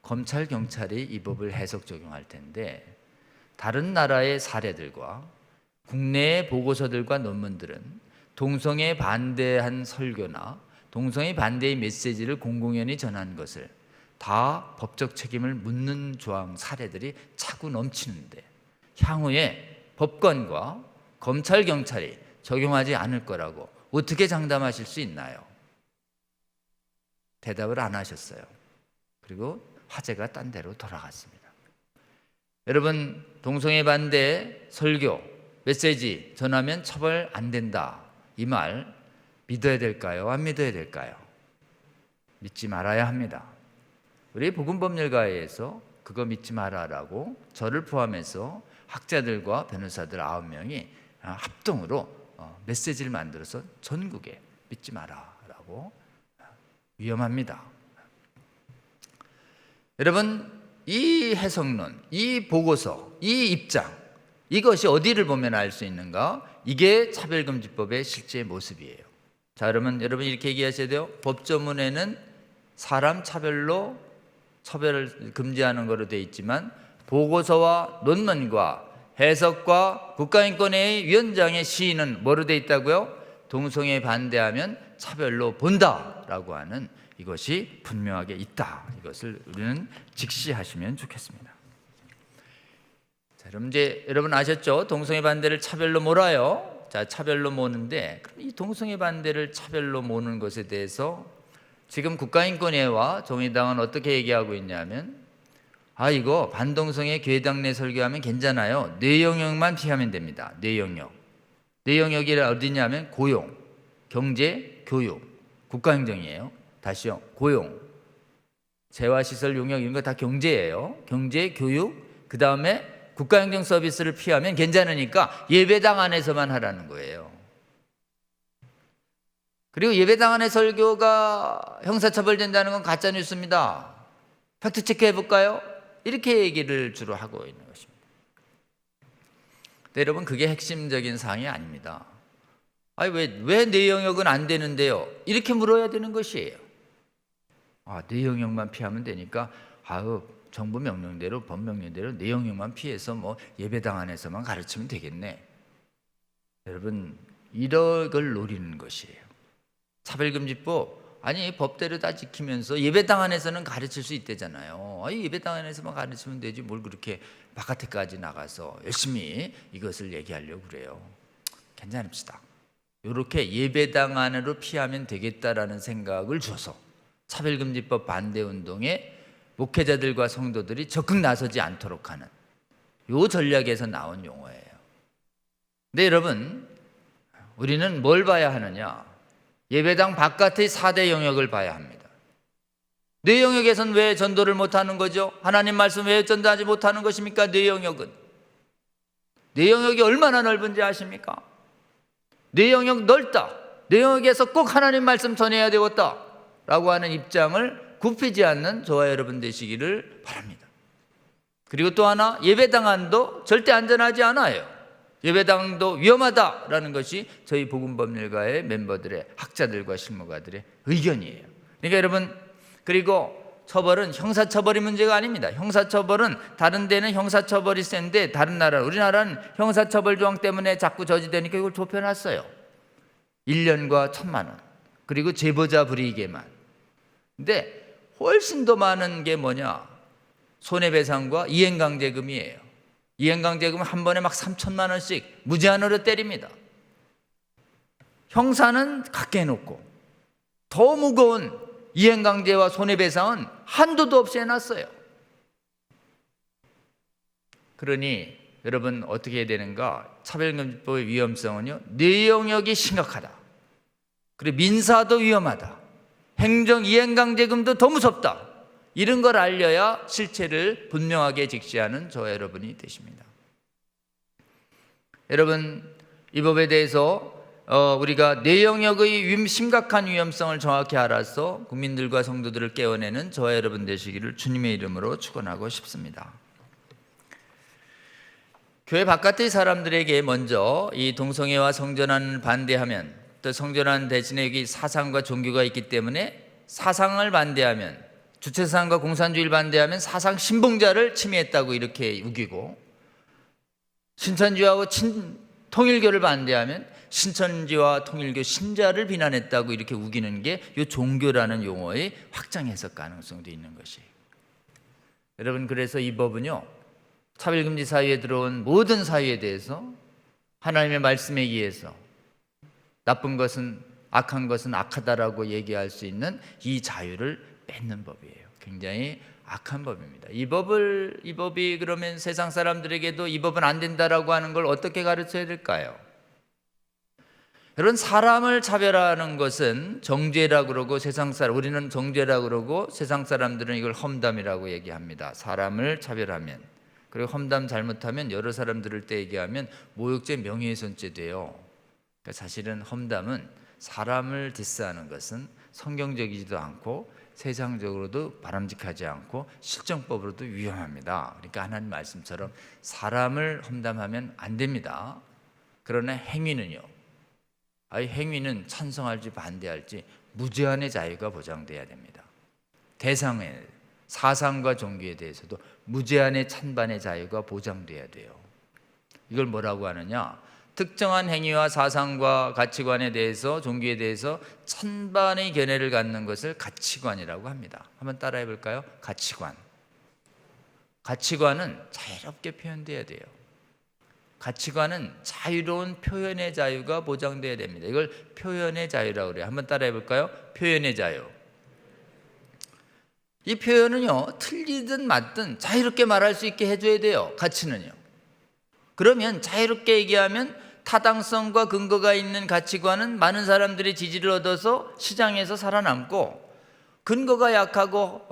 검찰, 경찰이 이 법을 해석 적용할 텐데 다른 나라의 사례들과 국내의 보고서들과 논문들은 동성애에 반대한 설교나 동성애 반대의 메시지를 공공연히 전한 것을 다 법적 책임을 묻는 조항 사례들이 차고 넘치는데 향후에 법관과 검찰, 경찰이 적용하지 않을 거라고 어떻게 장담하실 수 있나요? 대답을 안 하셨어요. 그리고 화제가 딴 데로 돌아갔습니다. 여러분, 동성애 반대 설교, 메시지 전하면 처벌 안 된다. 이 말 믿어야 될까요? 안 믿어야 될까요? 믿지 말아야 합니다. 우리 복음법률가에서 그거 믿지 마라라고 저를 포함해서 학자들과 변호사들 9명이 합동으로 메시지를 만들어서 전국에 믿지 마라라고. 위험합니다. 여러분, 이 해석론, 이 보고서, 이 입장, 이것이 어디를 보면 알 수 있는가? 이게 차별금지법의 실제 모습이에요. 자, 여러분 이렇게 얘기하셔야 돼요. 법조문에는 사람 차별로 처벌을 금지하는 것으로 되어 있지만 보고서와 논문과 해석과 국가인권위 위원장의 시인은 뭐로 되어 있다고요? 동성애에 반대하면 차별로 본다라고 하는 이것이 분명하게 있다. 이것을 우리는 직시하시면 좋겠습니다. 자, 그럼 이제 여러분 아셨죠? 동성애 반대를 차별로 몰아요. 자, 차별로 모는데 그럼 이 동성애 반대를 차별로 모는 것에 대해서 지금 국가인권위와 정의당은 어떻게 얘기하고 있냐면 이거 반동성애 교회당 내 설교하면 괜찮아요. 뇌 영역만 피하면 됩니다. 뇌 영역. 뇌 영역이 어디냐면 고용, 경제, 교육, 국가행정이에요. 다시요. 고용, 재화시설 용역 이런 거 다 경제예요. 경제, 교육, 그 다음에 국가행정 서비스를 피하면 괜찮으니까 예배당 안에서만 하라는 거예요. 그리고 예배당 안에 설교가 형사처벌된다는 건 가짜뉴스입니다. 팩트체크 해볼까요? 이렇게 얘기를 주로 하고 있는 것입니다. 근데 여러분, 그게 핵심적인 사항이 아닙니다. 왜 내 영역은 안 되는데요? 이렇게 물어야 되는 것이에요. 내 영역만 피하면 되니까 정부 명령대로, 법 명령대로 내 영역만 피해서 예배당 안에서만 가르치면 되겠네. 여러분, 이런 걸 노리는 것이에요. 차별금지법, 법대로 다 지키면서 예배당 안에서는 가르칠 수 있대잖아요. 예배당 안에서만 가르치면 되지 뭘 그렇게 바깥에까지 나가서 열심히 이것을 얘기하려고 그래요. 괜찮읍시다. 이렇게 예배당 안으로 피하면 되겠다라는 생각을 줘서 차별금지법 반대운동에 목회자들과 성도들이 적극 나서지 않도록 하는 이 전략에서 나온 용어예요. 근데 여러분, 우리는 뭘 봐야 하느냐? 예배당 바깥의 4대 영역을 봐야 합니다. 내 영역에서는 왜 전도를 못하는 거죠? 하나님 말씀 왜 전도하지 못하는 것입니까? 내 영역은. 내 영역이 얼마나 넓은지 아십니까? 내 영역 넓다. 내 영역에서 꼭 하나님 말씀 전해야 되겠다 라고 하는 입장을 굽히지 않는 저와 여러분 되시기를 바랍니다. 그리고 또 하나, 예배당 안도 절대 안전하지 않아요. 예배당도 위험하다라는 것이 저희 복음법률가의 멤버들의, 학자들과 실무가들의 의견이에요. 그러니까 여러분, 그리고 처벌은 형사처벌이 문제가 아닙니다. 형사처벌은 다른 데는 형사처벌이 센데 다른 나라, 우리나라는 형사처벌 조항 때문에 자꾸 저지되니까 이걸 좁혀놨어요. 1년과 1,000만 원, 그리고 제보자 불이익에만. 근데 훨씬 더 많은 게 뭐냐? 손해배상과 이행강제금이에요. 이행강제금은 한 번에 막 3,000만 원씩 무제한으로 때립니다. 형사는 갖게 해놓고 더 무거운 이행강제와 손해배상은 한도도 없이 해놨어요. 그러니 여러분 어떻게 해야 되는가? 차별금지법의 위험성은요, 내 영역이 심각하다. 그리고 민사도 위험하다. 행정 이행강제금도 더 무섭다. 이런 걸 알려야 실체를 분명하게 직시하는 저와 여러분이 되십니다. 여러분, 이 법에 대해서 우리가 내 영역의 심각한 위험성을 정확히 알아서 국민들과 성도들을 깨워내는 저와 여러분 되시기를 주님의 이름으로 축원하고 싶습니다. 교회 바깥의 사람들에게 먼저 이 동성애와 성전환을 반대하면, 또 성전환 대신에 여기 사상과 종교가 있기 때문에 사상을 반대하면, 주체사상과 공산주의를 반대하면 사상 신봉자를 침해했다고 이렇게 우기고, 신천지하고 통일교를 반대하면 신천지와 통일교 신자를 비난했다고 이렇게 우기는 게 이 종교라는 용어의 확장 해석 가능성도 있는 것이에요. 여러분, 그래서 이 법은요, 차별금지 사회에 들어온 모든 사회에 대해서 하나님의 말씀에 의해서 나쁜 것은, 악한 것은 악하다라고 얘기할 수 있는 이 자유를 뺏는 법이에요. 굉장히 악한 법입니다. 이 법이 그러면 세상 사람들에게도 이 법은 안 된다라고 하는 걸 어떻게 가르쳐야 될까요? 여러분, 사람을 차별하는 것은 정죄라고 그러고 우리는 정죄라고 그러고 세상 사람들은 이걸 험담이라고 얘기합니다. 사람을 차별하면, 그리고 험담 잘못하면 여러 사람 들을 때 얘기하면 모욕죄, 명예훼손죄 돼요. 그러니까 사실은 험담은 사람을 디스하는 것은 성경적이지도 않고 세상적으로도 바람직하지 않고 실정법으로도 위험합니다. 그러니까 하나님 말씀처럼 사람을 험담하면 안 됩니다. 그러나 행위는요, 행위는 찬성할지 반대할지 무제한의 자유가 보장돼야 됩니다. 대상에, 사상과 종교에 대해서도 무제한의 찬반의 자유가 보장돼야 돼요. 이걸 뭐라고 하느냐? 특정한 행위와 사상과 가치관에 대해서, 종교에 대해서 찬반의 견해를 갖는 것을 가치관이라고 합니다. 한번 따라해 볼까요? 가치관. 가치관은 자유롭게 표현돼야 돼요. 가치관은 자유로운 표현의 자유가 보장돼야 됩니다. 이걸 표현의 자유라고 그래요. 한번 따라해 볼까요? 표현의 자유. 이 표현은요, 틀리든 맞든 자유롭게 말할 수 있게 해줘야 돼요. 가치는요. 그러면 자유롭게 얘기하면 타당성과 근거가 있는 가치관은 많은 사람들의 지지를 얻어서 시장에서 살아남고, 근거가 약하고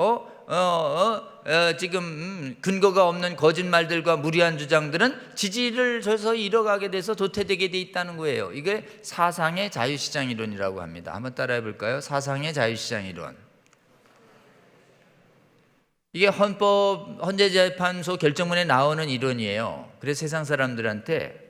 지금 근거가 없는 거짓말들과 무리한 주장들은 지지를 줘서 잃어가게 돼서 도태되게 돼 있다는 거예요. 이게 사상의 자유시장 이론이라고 합니다. 한번 따라해 볼까요? 사상의 자유시장 이론. 이게 헌재재판소 결정문에 나오는 이론이에요. 그래서 세상 사람들한테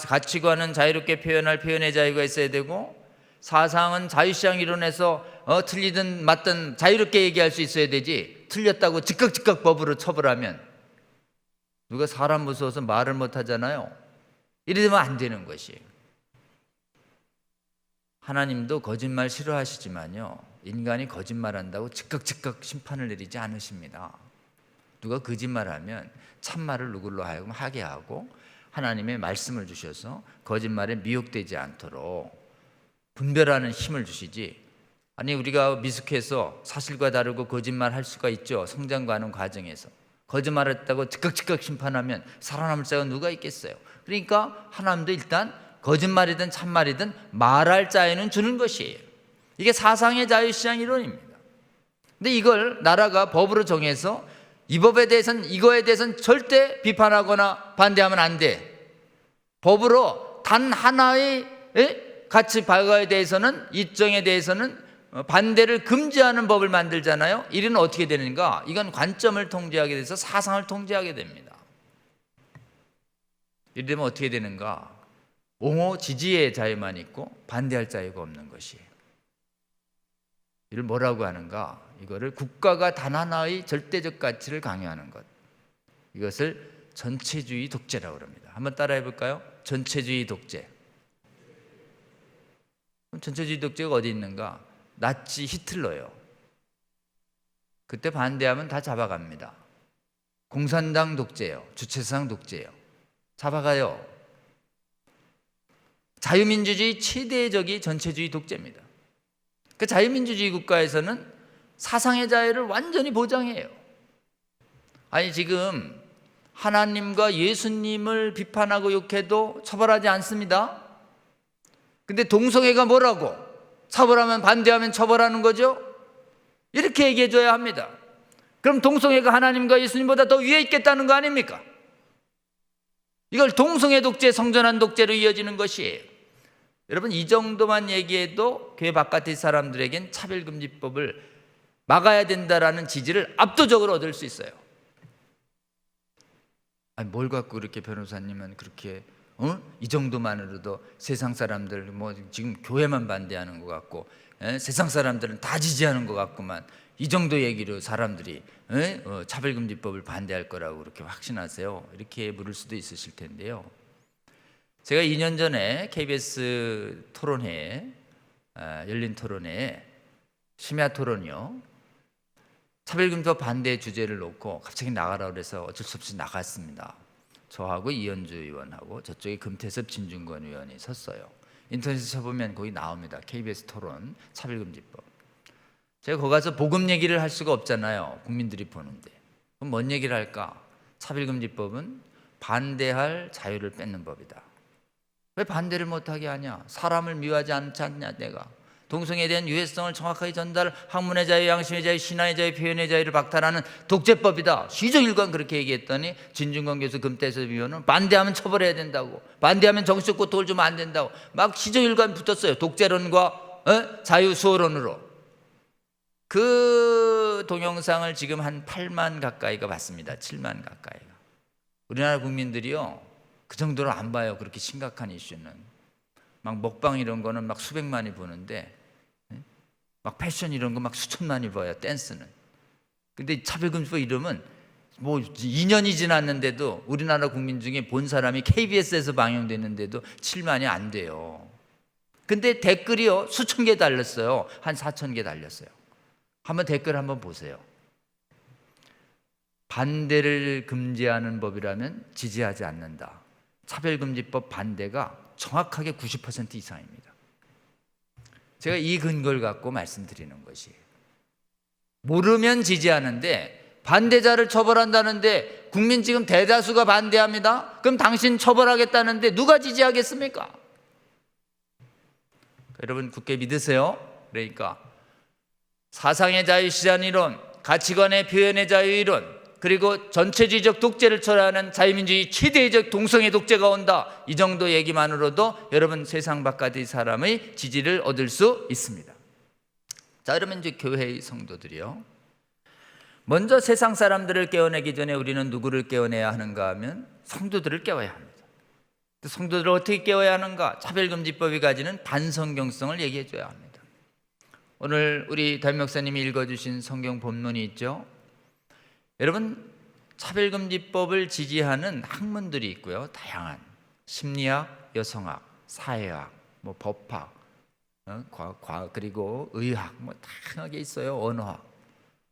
가치관은 자유롭게 표현할 표현의 자유가 있어야 되고, 사상은 자유시장 이론에서 틀리든 맞든 자유롭게 얘기할 수 있어야 되지, 틀렸다고 즉각 법으로 처벌하면 누가 사람 무서워서 말을 못 하잖아요. 이러면 안 되는 것이에요. 하나님도 거짓말 싫어하시지만요, 인간이 거짓말한다고 즉각 심판을 내리지 않으십니다. 누가 거짓말하면 참말을 누굴로 하여금 하게 하고 하나님의 말씀을 주셔서 거짓말에 미혹되지 않도록 분별하는 힘을 주시지, 아니 우리가 미숙해서 사실과 다르고 거짓말 할 수가 있죠. 성장하는 과정에서 거짓말했다고 즉각 심판하면 살아남을 자가 누가 있겠어요? 그러니까 하나님도 일단 거짓말이든 참말이든 말할 자유는 주는 것이에요. 이게 사상의 자유시장 이론입니다. 근데 이걸 나라가 법으로 정해서 이 법에 대해서는, 이거에 대해서는 절대 비판하거나 반대하면 안 돼. 법으로 단 하나의 가치 발과에 대해서는, 일정에 대해서는 반대를 금지하는 법을 만들잖아요. 이는 어떻게 되는가? 이건 관점을 통제하게 돼서 사상을 통제하게 됩니다. 이러면 어떻게 되는가? 옹호 지지의 자유만 있고 반대할 자유가 없는 것이에요. 이를 뭐라고 하는가? 이거를 국가가 단 하나의 절대적 가치를 강요하는 것, 이것을 전체주의 독재라고 합니다. 한번 따라해 볼까요? 전체주의 독재. 그럼 전체주의 독재가 어디 있는가? 나치 히틀러요. 그때 반대하면 다 잡아갑니다. 공산당 독재요. 주체사상 독재요. 잡아가요. 자유민주주의 최대적이 전체주의 독재입니다. 그 자유민주주의 국가에서는 사상의 자유를 완전히 보장해요. 아니, 지금 하나님과 예수님을 비판하고 욕해도 처벌하지 않습니다. 근데 동성애가 뭐라고? 처벌하면, 반대하면 처벌하는 거죠? 이렇게 얘기해 줘야 합니다. 그럼 동성애가 하나님과 예수님보다 더 위에 있겠다는 거 아닙니까? 이걸 동성애 독재, 성전환 독재로 이어지는 것이에요. 여러분, 이 정도만 얘기해도 교회 바깥의 사람들에겐 차별금지법을 막아야 된다라는 지지를 압도적으로 얻을 수 있어요. 아니, 뭘 갖고 그렇게 변호사님은 그렇게 이 정도만으로도 세상 사람들 뭐 지금 교회만 반대하는 것 같고 세상 사람들은 다 지지하는 것 같구만, 이 정도 얘기로 사람들이 차별금지법을 반대할 거라고 그렇게 확신하세요? 이렇게 물을 수도 있으실 텐데요. 제가 2년 전에 KBS 토론회에, 열린 토론회에 심야 토론이요, 차별금지법 반대 주제를 놓고 갑자기 나가라 그래서 어쩔 수 없이 나갔습니다. 저하고 이현주 의원하고 저쪽에 금태섭 진중권 의원이 섰어요. 인터넷에 쳐보면 거기 나옵니다. KBS 토론 차별금지법. 제가 거기 가서 복음 얘기를 할 수가 없잖아요. 국민들이 보는데. 그럼 뭔 얘기를 할까? 차별금지법은 반대할 자유를 뺏는 법이다. 왜 반대를 못하게 하냐? 사람을 미워하지 않지 않냐 내가. 동성애에 대한 유해성을 정확하게 전달, 학문의 자유, 양심의 자유, 신화의 자유, 표현의 자유를 박탈하는 독재법이다. 시종일관 그렇게 얘기했더니 진중권 교수, 금태섭 의원은 반대하면 처벌해야 된다고, 반대하면 정치적 고통을 주면 안 된다고 막 시종일관 붙었어요. 독재론과 자유 수호론으로. 그 동영상을 지금 한 8만 가까이가 봤습니다. 7만 가까이가. 우리나라 국민들이요, 그 정도로 안 봐요. 그렇게 심각한 이슈는. 막 먹방 이런 거는 막 수백만이 보는데, 막 패션 이런 거 막 수천만이 봐요. 댄스는. 근데 차별금지법 이러면 뭐 2년이 지났는데도 우리나라 국민 중에 본 사람이 KBS에서 방영됐는데도 7만이 안 돼요. 근데 댓글이요, 수천 개 달렸어요. 한 4천 개 달렸어요. 한번 댓글 한번 보세요. 반대를 금지하는 법이라면 지지하지 않는다. 차별금지법 반대가 정확하게 90% 이상입니다. 제가 이 근거를 갖고 말씀드리는 것이에요. 모르면 지지하는데 반대자를 처벌한다는데 국민 지금 대다수가 반대합니다. 그럼 당신 처벌하겠다는데 누가 지지하겠습니까? 여러분, 굳게 믿으세요. 그러니까 사상의 자유 실현 이론, 가치관의 표현의 자유 이론, 그리고 전체주의적 독재를 철회하는 자유민주주의 최대적 동성애 독재가 온다. 이 정도 얘기만으로도 여러분 세상 바깥의 사람의 지지를 얻을 수 있습니다. 자, 그러면 이제 교회의 성도들이요, 먼저 세상 사람들을 깨워내기 전에 우리는 누구를 깨워내야 하는가 하면 성도들을 깨워야 합니다. 성도들을 어떻게 깨워야 하는가? 차별금지법이 가지는 반성경성을 얘기해 줘야 합니다. 오늘 우리 담임 목사님이 읽어주신 성경 본문이 있죠. 여러분, 차별금지법을 지지하는 학문들이 있고요. 다양한 심리학, 여성학, 사회학, 뭐 법학, 그리고 의학, 뭐 다양하게 있어요. 언어학.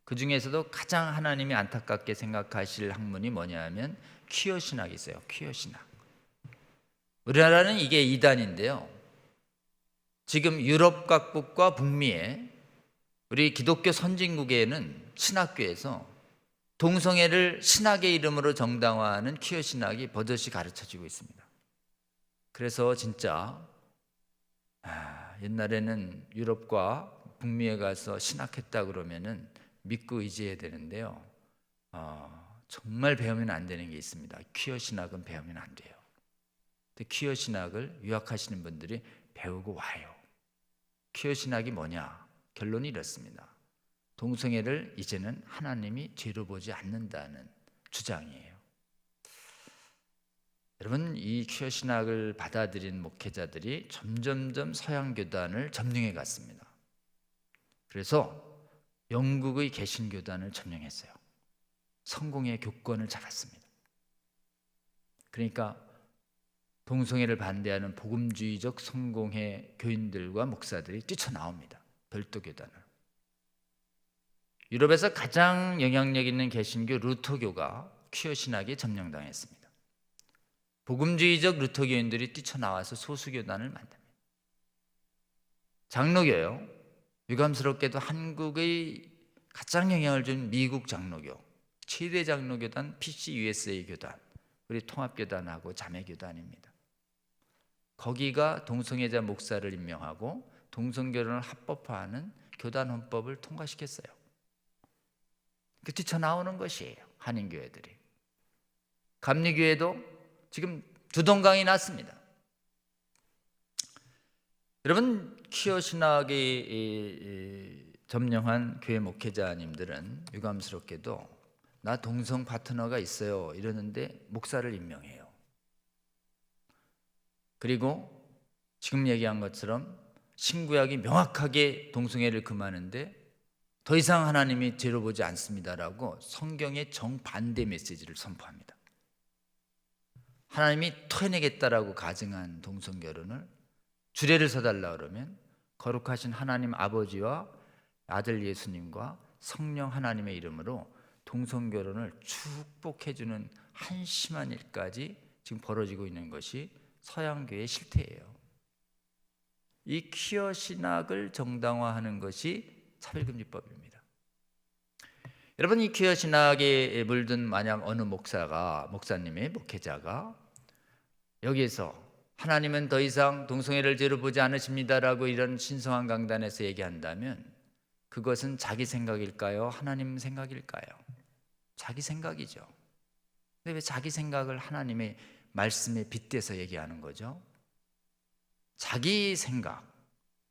그 중에서도 가장 하나님이 안타깝게 생각하실 학문이 뭐냐면 퀴어 신학이 있어요. 퀴어 신학. 우리나라는 이게 이단인데요. 지금 유럽 각국과 북미에 우리 기독교 선진국에는 신학교에서 동성애를 신학의 이름으로 정당화하는 퀴어 신학이 버젓이 가르쳐지고 있습니다. 그래서 진짜 옛날에는 유럽과 북미에 가서 신학했다 그러면은 믿고 의지해야 되는데요. 정말 배우면 안 되는 게 있습니다. 퀴어 신학은 배우면 안 돼요. 근데 퀴어 신학을 유학하시는 분들이 배우고 와요. 퀴어 신학이 뭐냐? 결론이 이렇습니다. 동성애를 이제는 하나님이 죄로 보지 않는다는 주장이에요. 여러분, 이 퀴어 신학을 받아들인 목회자들이 점점점 서양 교단을 점령해 갔습니다. 그래서 영국의 개신교단을 점령했어요. 성공의 교권을 잡았습니다. 그러니까 동성애를 반대하는 복음주의적 성공회 교인들과 목사들이 뛰쳐나옵니다. 별도 교단을. 유럽에서 가장 영향력 있는 개신교 루터교가 퀴어 신학에 점령당했습니다. 복음주의적 루터교인들이 뛰쳐나와서 소수교단을 만듭니다. 장로교요. 유감스럽게도 한국의 가장 영향을 준 미국 장로교, 최대 장로교단 PCUSA 교단, 우리 통합교단하고 자매교단입니다. 거기가 동성애자 목사를 임명하고 동성결혼을 합법화하는 교단 헌법을 통과시켰어요. 그 뛰쳐나오는 것이에요. 한인교회들이. 감리교회도 지금 두동강이 났습니다. 여러분, 퀴어 신학이 점령한 교회 목회자님들은 유감스럽게도 나 동성 파트너가 있어요 이러는데 목사를 임명해요. 그리고 지금 얘기한 것처럼 신구약이 명확하게 동성애를 금하는데 더 이상 하나님이 죄로 보지 않습니다라고 성경의 정반대 메시지를 선포합니다. 하나님이 토해내겠다라고 가정한 동성결혼을 주례를 서달라 그러면 거룩하신 하나님 아버지와 아들 예수님과 성령 하나님의 이름으로 동성결혼을 축복해주는 한심한 일까지 지금 벌어지고 있는 것이 서양교회의 실태예요. 이 퀴어 신학을 정당화하는 것이 차별금지법입니다. 여러분, 이 퀴어 신학에 물든 만약 어느 목사님의 목회자가 여기에서 하나님은 더 이상 동성애를 죄로 보지 않으십니다라고 이런 신성한 강단에서 얘기한다면 그것은 자기 생각일까요? 하나님 생각일까요? 자기 생각이죠. 근데 왜 자기 생각을 하나님의 말씀에 빗대서 얘기하는 거죠? 자기 생각,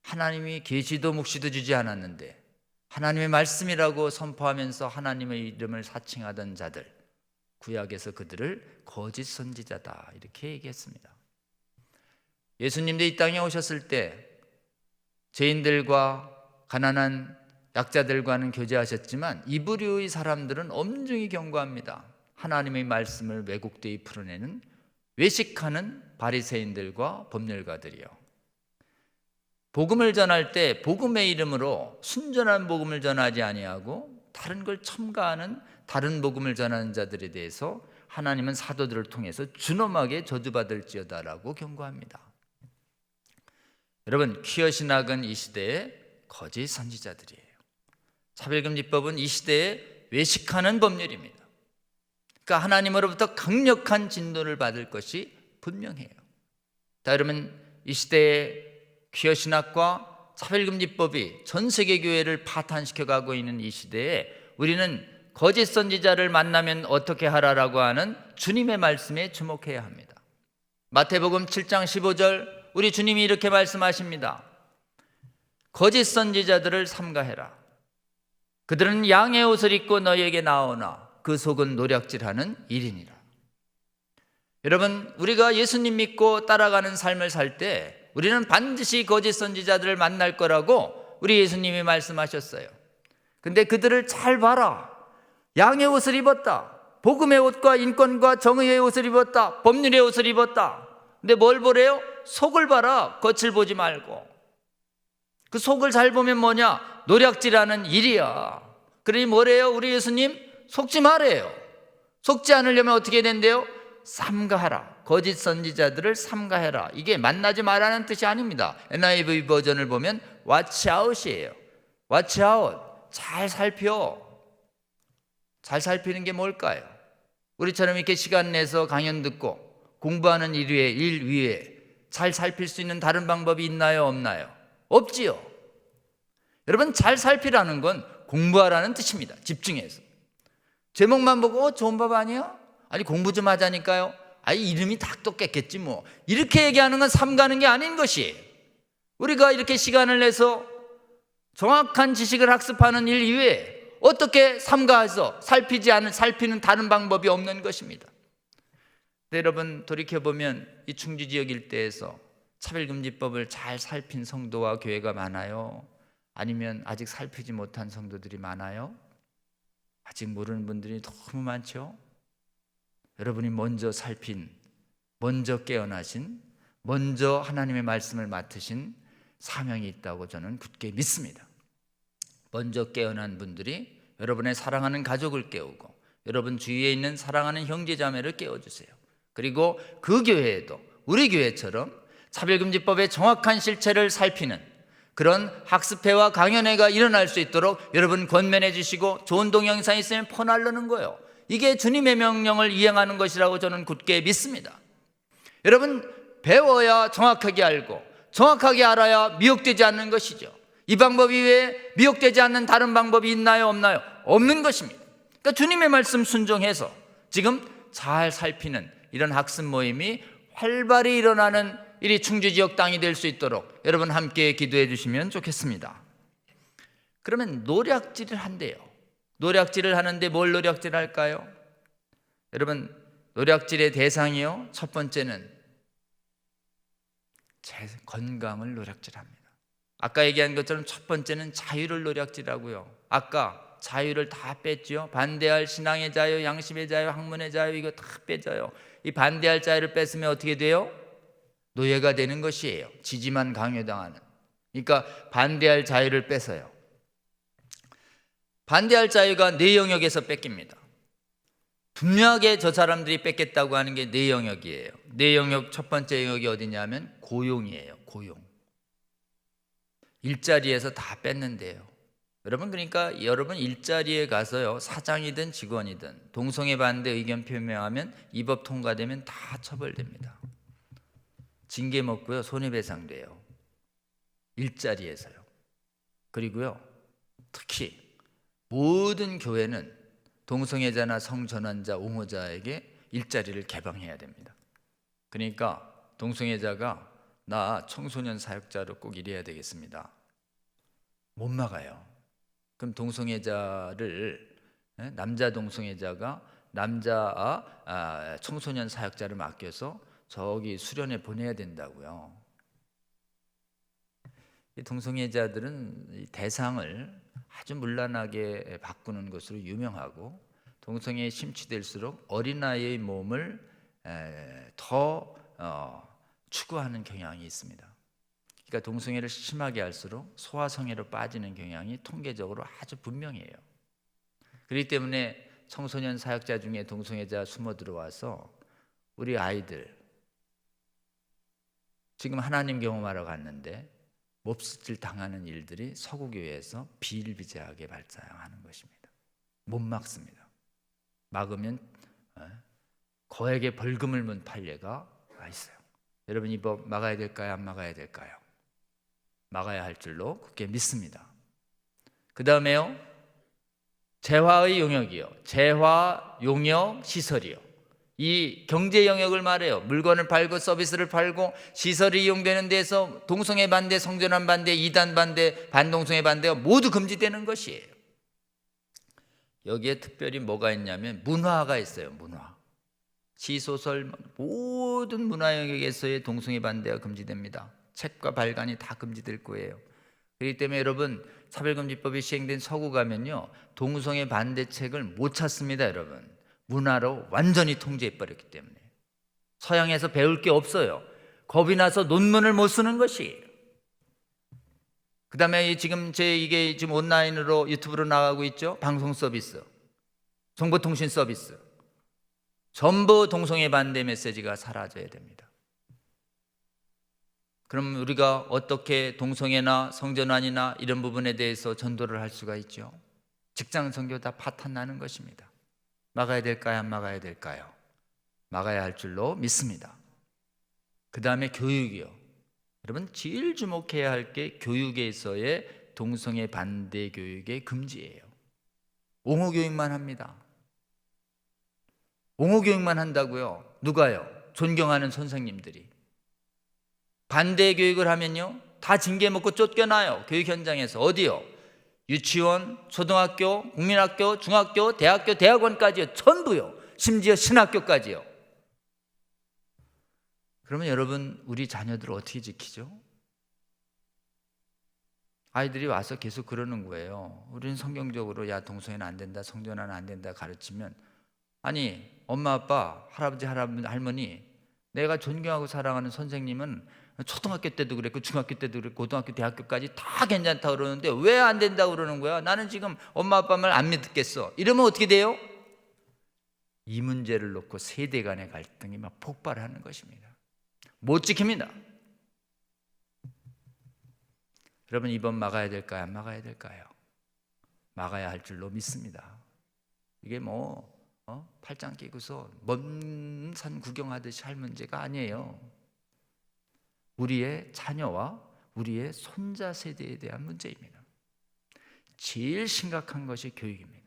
하나님이 계시도 묵시도 주지 않았는데 하나님의 말씀이라고 선포하면서 하나님의 이름을 사칭하던 자들, 구약에서 그들을 거짓 선지자다 이렇게 얘기했습니다. 예수님도 이 땅에 오셨을 때 죄인들과 가난한 약자들과는 교제하셨지만 이 부류의 사람들은 엄중히 경고합니다. 하나님의 말씀을 왜곡되이 풀어내는 외식하는 바리새인들과 법률가들이요. 복음을 전할 때 복음의 이름으로 순전한 복음을 전하지 아니하고 다른 걸 첨가하는 다른 복음을 전하는 자들에 대해서 하나님은 사도들을 통해서 준엄하게 저주받을지어다라고 경고합니다. 여러분, 퀴어 신학은 이 시대의 거짓 선지자들이에요. 차별금지법은 이 시대에 외식하는 법률입니다. 그러니까 하나님으로부터 강력한 진노를 받을 것이 분명해요. 자, 여러분, 이 시대의 퀴어 신학과 차별금지법이 전 세계 교회를 파탄시켜가고 있는 이 시대에 우리는 거짓 선지자를 만나면 어떻게 하라라고 하는 주님의 말씀에 주목해야 합니다. 마태복음 7장 15절 우리 주님이 이렇게 말씀하십니다. 거짓 선지자들을 삼가해라. 그들은 양의 옷을 입고 너희에게 나오나 그 속은 노략질하는 일이니라. 여러분, 우리가 예수님 믿고 따라가는 삶을 살 때 우리는 반드시 거짓 선지자들을 만날 거라고 우리 예수님이 말씀하셨어요. 근데 그들을 잘 봐라. 양의 옷을 입었다. 복음의 옷과 인권과 정의의 옷을 입었다. 법률의 옷을 입었다. 근데 뭘 보래요? 속을 봐라. 겉을 보지 말고. 그 속을 잘 보면 뭐냐? 노략질하는 일이야. 그러니 뭐래요? 우리 예수님 속지 말아요. 속지 않으려면 어떻게 된대요? 삼가하라. 거짓 선지자들을 삼가해라. 이게 만나지 말라는 뜻이 아닙니다. NIV 버전을 보면 watch out이에요. watch out. 잘 살펴. 잘 살피는 게 뭘까요? 우리처럼 이렇게 시간 내서 강연 듣고 공부하는 일 위에 잘 살필 수 있는 다른 방법이 있나요? 없나요? 없지요. 여러분, 잘 살피라는 건 공부하라는 뜻입니다. 집중해서. 제목만 보고 좋은 법 아니야? 아니, 공부 좀 하자니까요. 아니, 이름이 딱 똑같겠지 뭐. 이렇게 얘기하는 건 삼가는 게 아닌 것이, 우리가 이렇게 시간을 내서 정확한 지식을 학습하는 일 이외에 어떻게 삼가해서 살피는 다른 방법이 없는 것입니다. 여러분, 돌이켜보면 이 충주지역 일대에서 차별금지법을 잘 살핀 성도와 교회가 많아요? 아니면 아직 살피지 못한 성도들이 많아요? 아직 모르는 분들이 너무 많죠? 여러분이 먼저 살핀, 먼저 깨어나신, 먼저 하나님의 말씀을 맡으신 사명이 있다고 저는 굳게 믿습니다. 먼저 깨어난 분들이 여러분의 사랑하는 가족을 깨우고 여러분 주위에 있는 사랑하는 형제자매를 깨워주세요. 그리고 그 교회에도 우리 교회처럼 차별금지법의 정확한 실체를 살피는 그런 학습회와 강연회가 일어날 수 있도록 여러분 권면해 주시고 좋은 동영상이 있으면 퍼날르는 거예요. 이게 주님의 명령을 이행하는 것이라고 저는 굳게 믿습니다. 여러분, 배워야 정확하게 알고 정확하게 알아야 미혹되지 않는 것이죠. 이 방법 이외에 미혹되지 않는 다른 방법이 있나요? 없나요? 없는 것입니다. 그러니까 주님의 말씀 순종해서 지금 잘 살피는 이런 학습 모임이 활발히 일어나는 이 충주지역 땅이 될 수 있도록 여러분 함께 기도해 주시면 좋겠습니다. 그러면 노략질을 한대요. 노략질을 하는데 뭘 노략질 할까요? 여러분, 노략질의 대상이요, 첫 번째는 제 건강을 노략질합니다. 아까 얘기한 것처럼 첫 번째는 자유를 노략질하고요. 아까 자유를 다 뺐죠. 반대할 신앙의 자유, 양심의 자유, 학문의 자유, 이거 다 빼져요. 이 반대할 자유를 뺐으면 어떻게 돼요? 노예가 되는 것이에요. 지지만 강요당하는. 그러니까 반대할 자유를 뺏어요. 반대할 자유가 네 영역에서 뺏깁니다. 분명하게 저 사람들이 뺏겠다고 하는 게 네 영역이에요. 네 영역, 첫 번째 영역이 어디냐면 고용이에요. 고용. 일자리에서 다 뺐는데요. 여러분, 그러니까 여러분 일자리에 가서요, 사장이든 직원이든 동성애 반대 의견 표명하면 이 법 통과되면 다 처벌됩니다. 징계 먹고요, 손해배상돼요. 일자리에서요. 그리고요, 특히 모든 교회는 동성애자나 성전환자, 옹호자에게 일자리를 개방해야 됩니다. 그러니까 동성애자가 나 청소년 사역자로 꼭 일해야 되겠습니다. 못 막아요. 그럼 동성애자를, 남자 동성애자가 남자 청소년 사역자를 맡겨서 저기 수련회 보내야 된다고요. 이 동성애자들은 대상을 아주 문란하게 바꾸는 것으로 유명하고, 동성애에 심취될수록 어린아이의 몸을 더 추구하는 경향이 있습니다. 그러니까 동성애를 심하게 할수록 소아성애로 빠지는 경향이 통계적으로 아주 분명해요. 그렇기 때문에 청소년 사역자 중에 동성애자 숨어 들어와서 우리 아이들 지금 하나님 경험하러 갔는데 몹쓸 당하는 일들이 서구교회에서 비일비재하게 발생하는 것입니다. 못 막습니다. 막으면 거액의 벌금을 문 판례가 있어요. 여러분, 이 법 막아야 될까요? 안 막아야 될까요? 막아야 할 줄로 굳게 믿습니다. 그 다음에요, 재화의 영역이요. 재화, 용역, 시설이요. 이 경제 영역을 말해요. 물건을 팔고 서비스를 팔고 시설이 이용되는 데서 동성애 반대, 성전환 반대, 이단 반대, 반동성애 반대가 모두 금지되는 것이에요. 여기에 특별히 뭐가 있냐면 문화가 있어요. 문화. 시소설, 모든 문화 영역에서의 동성애 반대가 금지됩니다. 책과 발간이 다 금지될 거예요. 그렇기 때문에 여러분, 차별금지법이 시행된 서구 가면요, 동성애 반대 책을 못 찾습니다. 여러분, 문화로 완전히 통제해버렸기 때문에 서양에서 배울 게 없어요. 겁이 나서 논문을 못 쓰는 것이에요. 그 다음에 지금 이게 지금 온라인으로 유튜브로 나가고 있죠. 방송 서비스, 정보통신 서비스, 전부 동성애 반대 메시지가 사라져야 됩니다. 그럼 우리가 어떻게 동성애나 성전환이나 이런 부분에 대해서 전도를 할 수가 있죠? 직장 선교 다 파탄 나는 것입니다. 막아야 될까요? 안 막아야 될까요? 막아야 할 줄로 믿습니다. 그 다음에 교육이요. 여러분 제일 주목해야 할 게 교육에서의 동성애 반대 교육의 금지예요. 옹호 교육만 합니다. 옹호 교육만 한다고요. 누가요? 존경하는 선생님들이. 반대 교육을 하면요 다 징계 먹고 쫓겨나요. 교육 현장에서. 어디요? 유치원, 초등학교, 국민학교, 중학교, 대학교, 대학원까지요. 전부요. 심지어 신학교까지요. 그러면 여러분 우리 자녀들을 어떻게 지키죠? 아이들이 와서 계속 그러는 거예요. 우리는 성경적으로 야 동성애는 안 된다, 성전환은 안 된다 가르치면, 아니 엄마 아빠 할아버지 할머니 내가 존경하고 사랑하는 선생님은 초등학교 때도 그랬고 중학교 때도 그랬고 고등학교 대학교까지 다 괜찮다고 그러는데 왜 안 된다고 그러는 거야? 나는 지금 엄마 아빠 말 안 믿겠어. 이러면 어떻게 돼요? 이 문제를 놓고 세대 간의 갈등이 막 폭발하는 것입니다. 못 지킵니다. 여러분 이번 막아야 될까요? 안 막아야 될까요? 막아야 할 줄로 믿습니다. 이게 팔짱 끼고서 먼 산 구경하듯이 할 문제가 아니에요. 우리의 자녀와 우리의 손자 세대에 대한 문제입니다. 제일 심각한 것이 교육입니다.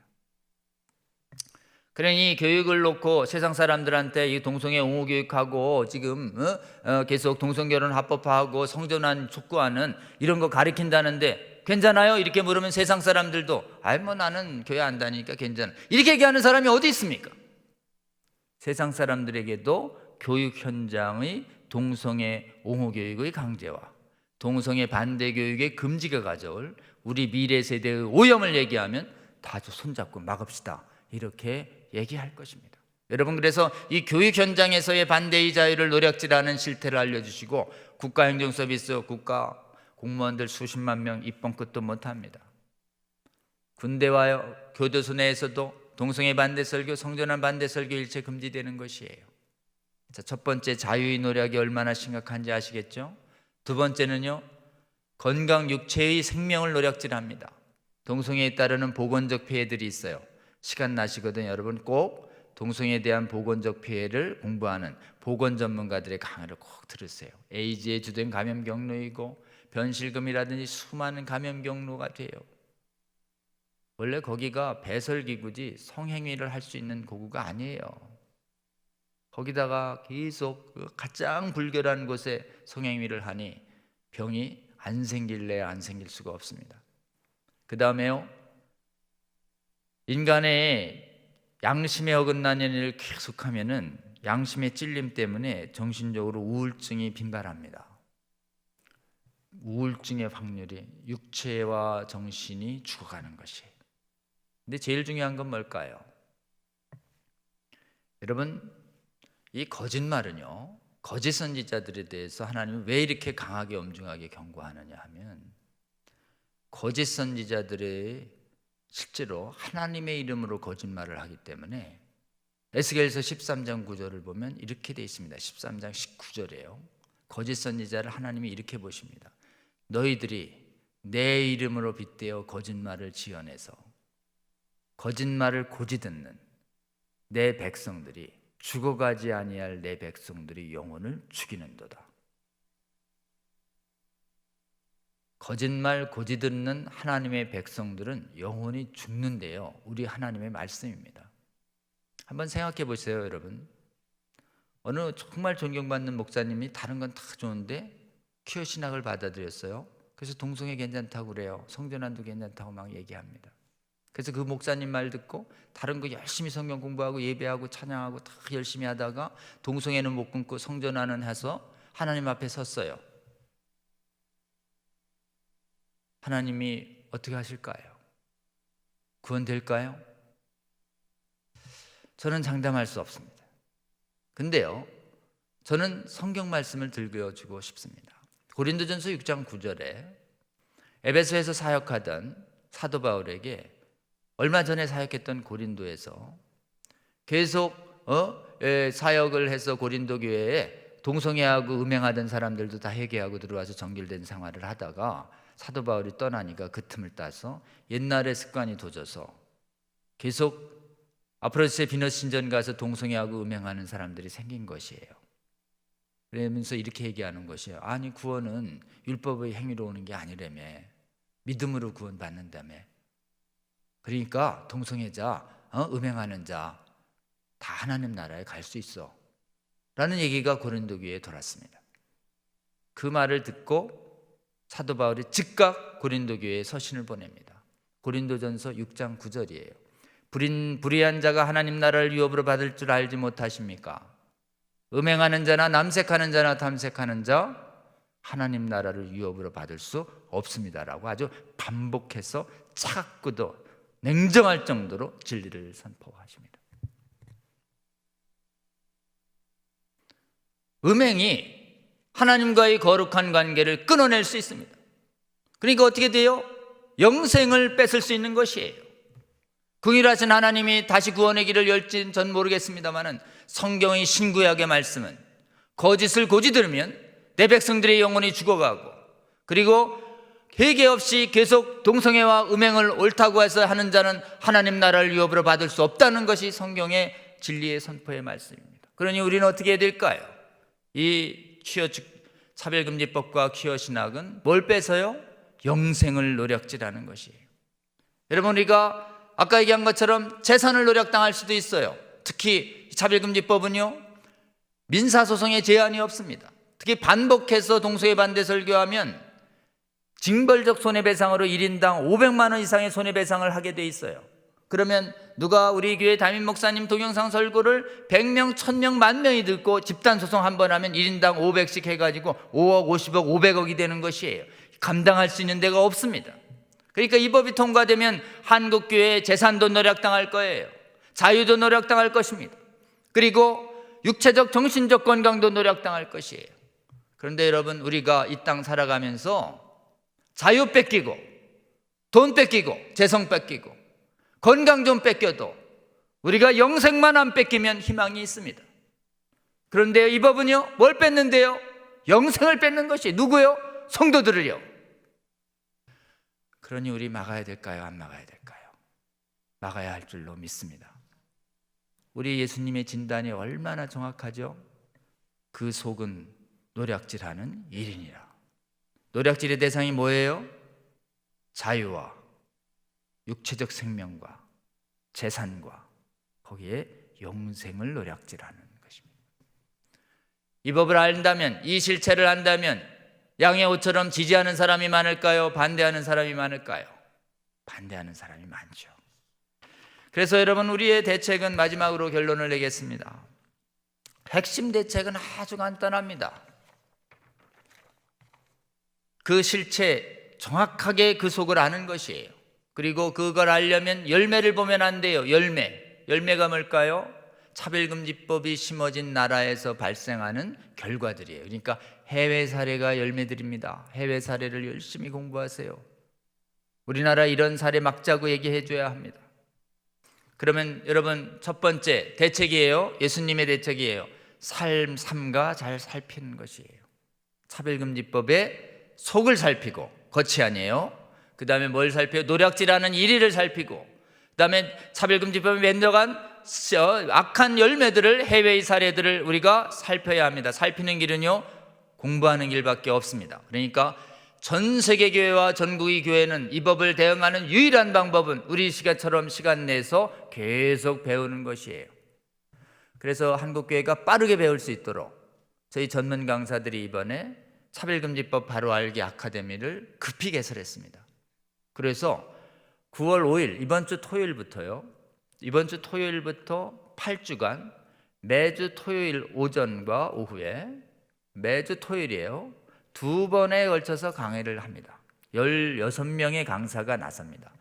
그러니 교육을 놓고 세상 사람들한테 이 동성애 옹호 교육하고 지금 계속 동성결혼 합법화하고 성전환 촉구하는 이런 거 가르친다는데 괜찮아요? 이렇게 물으면 세상 사람들도 나는 교회 안 다니니까 괜찮아 이렇게 얘기하는 사람이 어디 있습니까? 세상 사람들에게도 교육 현장의 동성애 옹호 교육의 강제와 동성애 반대 교육의 금지가 가져올 우리 미래 세대의 오염을 얘기하면 다 손잡고 막읍시다 이렇게 얘기할 것입니다. 여러분 그래서 이 교육 현장에서의 반대의 자유를 노략질하는 실태를 알려주시고 국가행정서비스 국가 공무원들 수십만 명 입번 끝도 못합니다. 군대와 교도소 내에서도 동성애 반대 설교, 성전환 반대 설교 일체 금지되는 것이에요. 자, 첫 번째 자유의 노략이 얼마나 심각한지 아시겠죠? 두 번째는요 건강 육체의 생명을 노략질합니다. 동성애에 따르는 보건적 피해들이 있어요. 시간 나시거든 여러분 꼭 동성애에 대한 보건적 피해를 공부하는 보건 전문가들의 강의를 꼭 들으세요. 에이즈의 주된 감염 경로이고 변실금이라든지 수많은 감염 경로가 돼요. 원래 거기가 배설기구지 성행위를 할 수 있는 고구가 아니에요. 거기다가 계속 가장 불결한 곳에 성행위를 하니 병이 안 생길래 안 생길 수가 없습니다. 그 다음에요 인간의 양심에 어긋나는 일을 계속하면은 양심의 찔림 때문에 정신적으로 우울증이 빈발합니다. 우울증의 확률이 육체와 정신이 죽어가는 것이에요. 근데 제일 중요한 건 뭘까요? 여러분 이 거짓말은요 거짓 선지자들에 대해서 하나님은 왜 이렇게 강하게 엄중하게 경고하느냐 하면 거짓 선지자들의 실제로 하나님의 이름으로 거짓말을 하기 때문에 에스겔서 13장 9절을 보면 이렇게 되어 있습니다. 13장 19절이에요. 거짓 선지자를 하나님이 이렇게 보십니다. 너희들이 내 이름으로 빗대어 거짓말을 지어내서 거짓말을 고지 듣는 내 백성들이 죽어가지 아니할 내 백성들이 영혼을 죽이는도다. 거짓말 고지 듣는 하나님의 백성들은 영혼이 죽는데요. 우리 하나님의 말씀입니다. 한번 생각해 보세요, 여러분. 어느 정말 존경받는 목사님이 다른 건 다 좋은데 퀴어 신학을 받아들였어요. 그래서 동성애 괜찮다고 그래요. 성전환도 괜찮다고 막 얘기합니다. 그래서 그 목사님 말 듣고 다른 거 열심히 성경 공부하고 예배하고 찬양하고 다 열심히 하다가 동성애는 못 끊고 성전환은 해서 하나님 앞에 섰어요. 하나님이 어떻게 하실까요? 구원될까요? 저는 장담할 수 없습니다. 근데요, 저는 성경 말씀을 들려주고 싶습니다. 고린도전서 6장 9절에 에베소에서 사역하던 사도 바울에게 얼마 전에 사역했던 고린도에서 계속 사역을 해서 고린도 교회에 동성애하고 음행하던 사람들도 다 회개하고 들어와서 정결된 생활을 하다가 사도 바울이 떠나니까 그 틈을 따서 옛날의 습관이 도져서 계속 아프로디테 비너스 신전 가서 동성애하고 음행하는 사람들이 생긴 것이에요. 그러면서 이렇게 얘기하는 것이에요. 아니, 구원은 율법의 행위로 오는 게 아니라며, 믿음으로 구원받는다며. 그러니까 동성애자, 음행하는 자 다 하나님 나라에 갈 수 있어 라는 얘기가 고린도 교회에 돌았습니다. 그 말을 듣고 사도 바울이 즉각 고린도 교회에 서신을 보냅니다. 고린도전서 6장 9절이에요. 불의한 자가 하나님 나라를 유업으로 받을 줄 알지 못하십니까? 음행하는 자나 남색하는 자나 탐색하는 자 하나님 나라를 유업으로 받을 수 없습니다라고 아주 반복해서 차갑고도 냉정할 정도로 진리를 선포하십니다. 음행이 하나님과의 거룩한 관계를 끊어낼 수 있습니다. 그러니까 어떻게 돼요? 영생을 뺏을 수 있는 것이에요. 긍휼하신 하나님이 다시 구원의 길을 열진 전 모르겠습니다만 성경의 신구약의 말씀은 거짓을 고지 들으면 내 백성들의 영혼이 죽어가고, 그리고 회개 없이 계속 동성애와 음행을 옳다고 해서 하는 자는 하나님 나라를 유업으로 받을 수 없다는 것이 성경의 진리의 선포의 말씀입니다. 그러니 우리는 어떻게 해야 될까요? 이 퀴어 차별금지법과 퀴어 신학은 뭘 빼서요? 영생을 노략질하는 것이에요. 여러분, 우리가 아까 얘기한 것처럼 재산을 노략당할 수도 있어요. 특히 차별금지법은요, 민사소송에 제한이 없습니다. 특히 반복해서 동성애 반대 설교하면 징벌적 손해배상으로 1인당 500만 원 이상의 손해배상을 하게 돼 있어요. 그러면 누가 우리 교회 담임 목사님 동영상 설교를 100명, 1000명, 10,000명이 듣고 집단소송 한 번 하면 1인당 500씩 해가지고 5억, 50억, 500억이 되는 것이에요. 감당할 수 있는 데가 없습니다. 그러니까 이 법이 통과되면 한국교회의 재산도 노략당할 거예요. 자유도 노략당할 것입니다. 그리고 육체적, 정신적 건강도 노략당할 것이에요. 그런데 여러분, 우리가 이 땅 살아가면서 자유 뺏기고, 돈 뺏기고, 재성 뺏기고, 건강 좀 뺏겨도 우리가 영생만 안 뺏기면 희망이 있습니다. 그런데 이 법은요, 뭘 뺏는데요? 영생을 뺏는 것이. 누구요? 성도들을요. 그러니 우리 막아야 될까요? 안 막아야 될까요? 막아야 할 줄로 믿습니다. 우리 예수님의 진단이 얼마나 정확하죠? 그 속은 노략질하는 일인이라. 노략질의 대상이 뭐예요? 자유와 육체적 생명과 재산과 거기에 영생을 노략질하는 것입니다. 이 법을 안다면, 이 실체를 안다면 양의 옷처럼 지지하는 사람이 많을까요? 반대하는 사람이 많을까요? 반대하는 사람이 많죠. 그래서 여러분, 우리의 대책은 마지막으로 결론을 내겠습니다. 핵심 대책은 아주 간단합니다. 그 실체, 정확하게 그 속을 아는 것이에요. 그리고 그걸 알려면 열매를 보면 안 돼요. 열매가 뭘까요? 차별금지법이 심어진 나라에서 발생하는 결과들이에요. 그러니까 해외 사례가 열매들입니다. 해외 사례를 열심히 공부하세요. 우리나라 이런 사례 막자고 얘기해 줘야 합니다. 그러면 여러분, 첫 번째 대책이에요. 예수님의 대책이에요. 삶과 잘 살피는 것이에요. 차별금지법의 속을 살피고, 겉이 아니에요. 그 다음에 뭘 살펴요? 노략질하는 1위를 살피고, 그 다음에 차별금지법에 맺어간 악한 열매들을, 해외의 사례들을 우리가 살펴야 합니다. 살피는 길은요, 공부하는 길밖에 없습니다. 그러니까 전 세계 교회와 전국의 교회는 이 법을 대응하는 유일한 방법은 우리 시간처럼 시간 내서 계속 배우는 것이에요. 그래서 한국교회가 빠르게 배울 수 있도록 저희 전문 강사들이 이번에 차별금지법 바로 알기 아카데미를 급히 개설했습니다. 그래서 9월 5일 이번 주 토요일부터 8주간 매주 토요일 오전과 오후에, 매주 토요일이에요, 2번에 걸쳐서 강의를 합니다. 16명의 강사가 나섭니다.